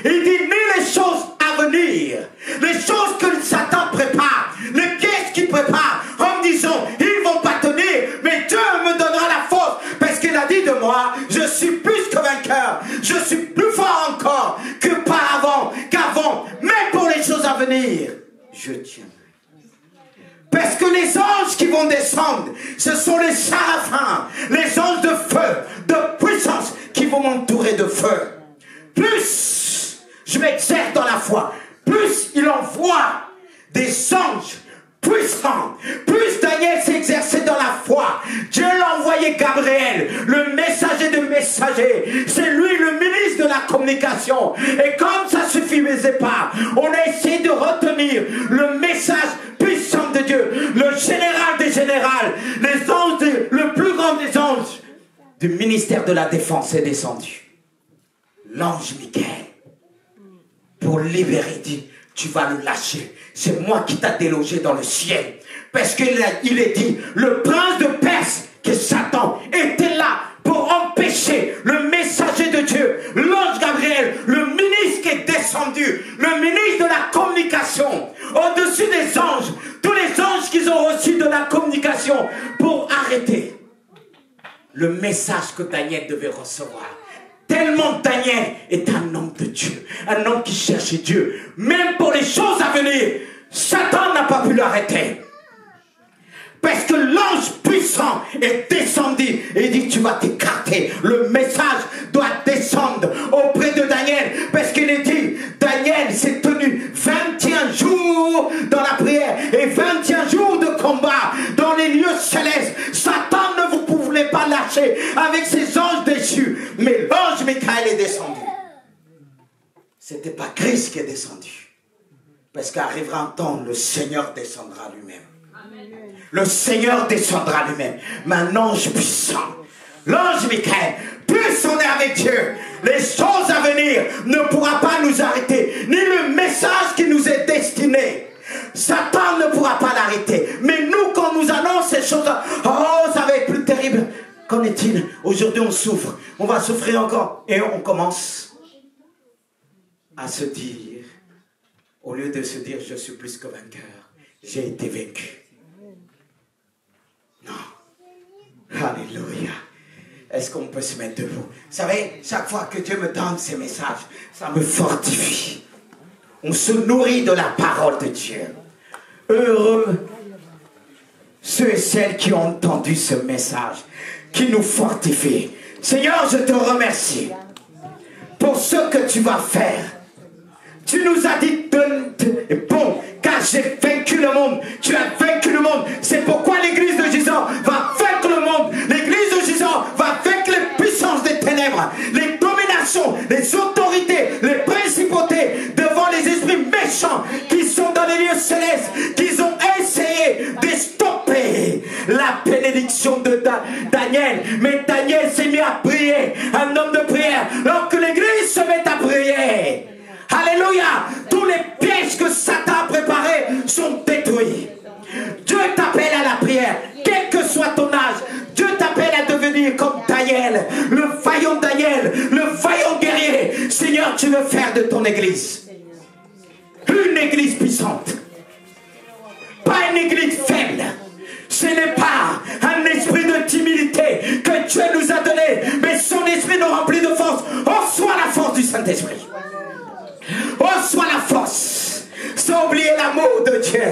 Il dit, ni les choses à venir, les choses que Satan prépare, les pièces qu'il prépare, en me disant, ils ne vont pas tenir, mais Dieu me donnera la force, parce qu'il a dit de moi, je suis plus que vainqueur, je suis plus fort encore que par avant, qu'avant, même pour les choses à venir, je tiendrai. Parce que les anges qui vont descendre, ce sont les séraphins, les anges de feu, de puissance, qui vont m'entourer de feu. Plus je m'exerce dans la foi, plus il envoie des anges puissants, plus Daniel s'est exercé dans la foi. Dieu l'a envoyé Gabriel, le messager de messagers. C'est lui le ministre de la communication. Et comme ça ne suffisait pas, on a essayé de retenir le message puissant de Dieu, le général des généraux, les anges, le plus grand des anges du ministère de la défense est descendu. L'ange Michael, pour libérer, dit, tu vas le lâcher. C'est moi qui t'a délogé dans le ciel. Parce qu'il est dit, le prince de Perse, que Satan était là pour empêcher le messager de Dieu, l'ange Gabriel, le ministre qui est descendu, le ministre de la communication, au-dessus des anges, tous les anges qu'ils ont reçus de la communication pour arrêter le message que Daniel devait recevoir. Tellement Daniel est un homme de Dieu, un homme qui cherche Dieu. Même pour les choses à venir, Satan n'a pas pu l'arrêter. Parce que l'ange puissant est descendu et dit tu vas t'écarter. Le message doit descendre auprès de Daniel. Parce qu'il est dit, Daniel s'est tenu 21 jours dans la prière et 21 jours de combat dans les lieux célestes. Satan ne vous pouvait pas lâcher avec ses anges déchus. Mais l'ange Michael est descendu. C'était pas Christ qui est descendu. Parce qu'arrivera un temps, le Seigneur descendra lui-même. Le Seigneur descendra lui-même. Mais un ange puissant, l'ange Michael, plus on est avec Dieu, les choses à venir ne pourra pas nous arrêter, ni le message qui nous est destiné. Satan ne pourra pas l'arrêter. Mais nous, quand nous annonçons ces choses, oh, ça va être plus terrible. Qu'en est-il? Aujourd'hui, on souffre. On va souffrir encore. Et on commence à se dire, au lieu de se dire, je suis plus que vainqueur, j'ai été vaincu. Non. Alléluia. Est-ce qu'on peut se mettre debout? Vous savez, chaque fois que Dieu me donne ces messages, ça me fortifie. On se nourrit de la parole de Dieu. Heureux ceux et celles qui ont entendu ce message, qui nous fortifie. Seigneur, je te remercie pour ce que tu vas faire. Tu nous as dit, bon, car j'ai vaincu le monde. Tu as vaincu le monde. C'est pourquoi l'église de Gisors va vaincre le monde. L'église de Gisors va vaincre les puissances des ténèbres, les dominations, les autorités, les principautés devant les esprits méchants qui sont dans les lieux célestes, qui ont essayé de stopper la bénédiction de Daniel. Mais Daniel s'est mis à prier, un homme de prière, alors que l'église se met à prier. Alléluia. Tous les pièges que Satan a préparés sont détruits. Dieu t'appelle à la prière, quel que soit ton âge. Dieu t'appelle à devenir comme Daniel, le vaillant Daniel, le vaillant guerrier. Seigneur, tu veux faire de ton église une église puissante, pas une église faible. Ce n'est pas un esprit de timidité que Dieu nous a donné, mais son esprit nous remplit de force. Reçois la force du Saint-Esprit. Reçois la force, sans oublier l'amour de Dieu.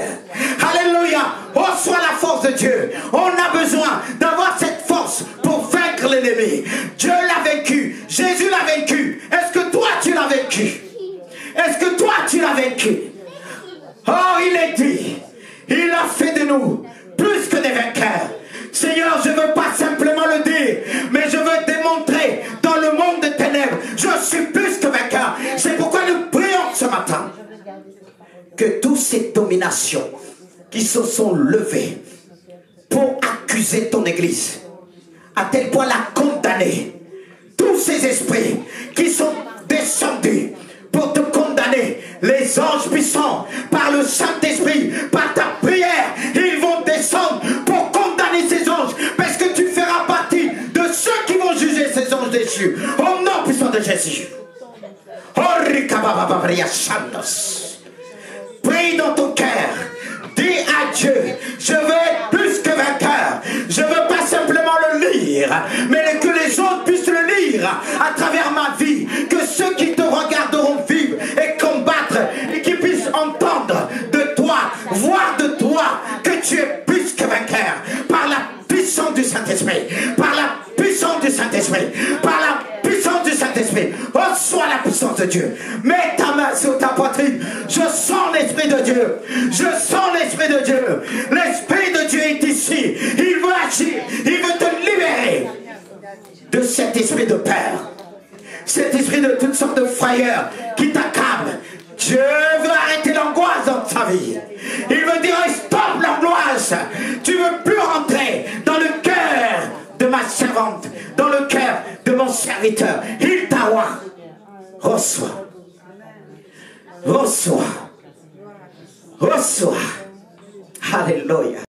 Alléluia. Reçois la force de Dieu. On a besoin d'avoir cette force pour vaincre l'ennemi. Dieu l'a vaincu. Jésus l'a vaincu. Est-ce que toi tu l'as vaincu? Est-ce que toi tu l'as vaincu? Oh, il est dit, il a fait de nous plus que des vainqueurs. Seigneur, je ne veux pas simplement le dire, mais je veux démontrer dans le monde des ténèbres, je suis plus que vainqueur. C'est pourquoi nous prions ce matin que toutes ces dominations qui se sont levées pour accuser ton église, à tel point la condamner, tous ces esprits qui sont descendus pour te condamner, les anges puissants, par le Saint-Esprit, par ta prière, ils vont descendre pour condamner ces anges, parce que tu feras partie de ceux qui vont juger ces anges déchus. Au nom puissant de Jésus. Prie dans ton cœur. Dis à Dieu, je veux être plus que vainqueur. Je veux pas simplement le lire, mais que les autres puissent le lire à travers ma vie. Que ceux qui te regarderont vivre et combattre, et qui puissent entendre de toi, voir de toi que tu es plus que vainqueur. Par la puissance du Saint-Esprit, par la puissance du Saint-Esprit, par la puissance du Saint-Esprit. Reçois la puissance de Dieu. Mets ta main sur ta poitrine. Je sens l'Esprit de Dieu. Je sens l'Esprit de Dieu. L'Esprit de Dieu est ici. Il veut agir. Il veut te libérer de cet esprit de peur. Cet esprit de toutes sortes de frayeurs qui t'accablent. Dieu veut arrêter l'angoisse dans ta vie. Il veut dire stop l'angoisse. Tu ne veux plus rentrer dans le cœur de ma servante, dans le cœur de mon serviteur. Il t'aura. Reçois. Reçois. Reçois. Alléluia.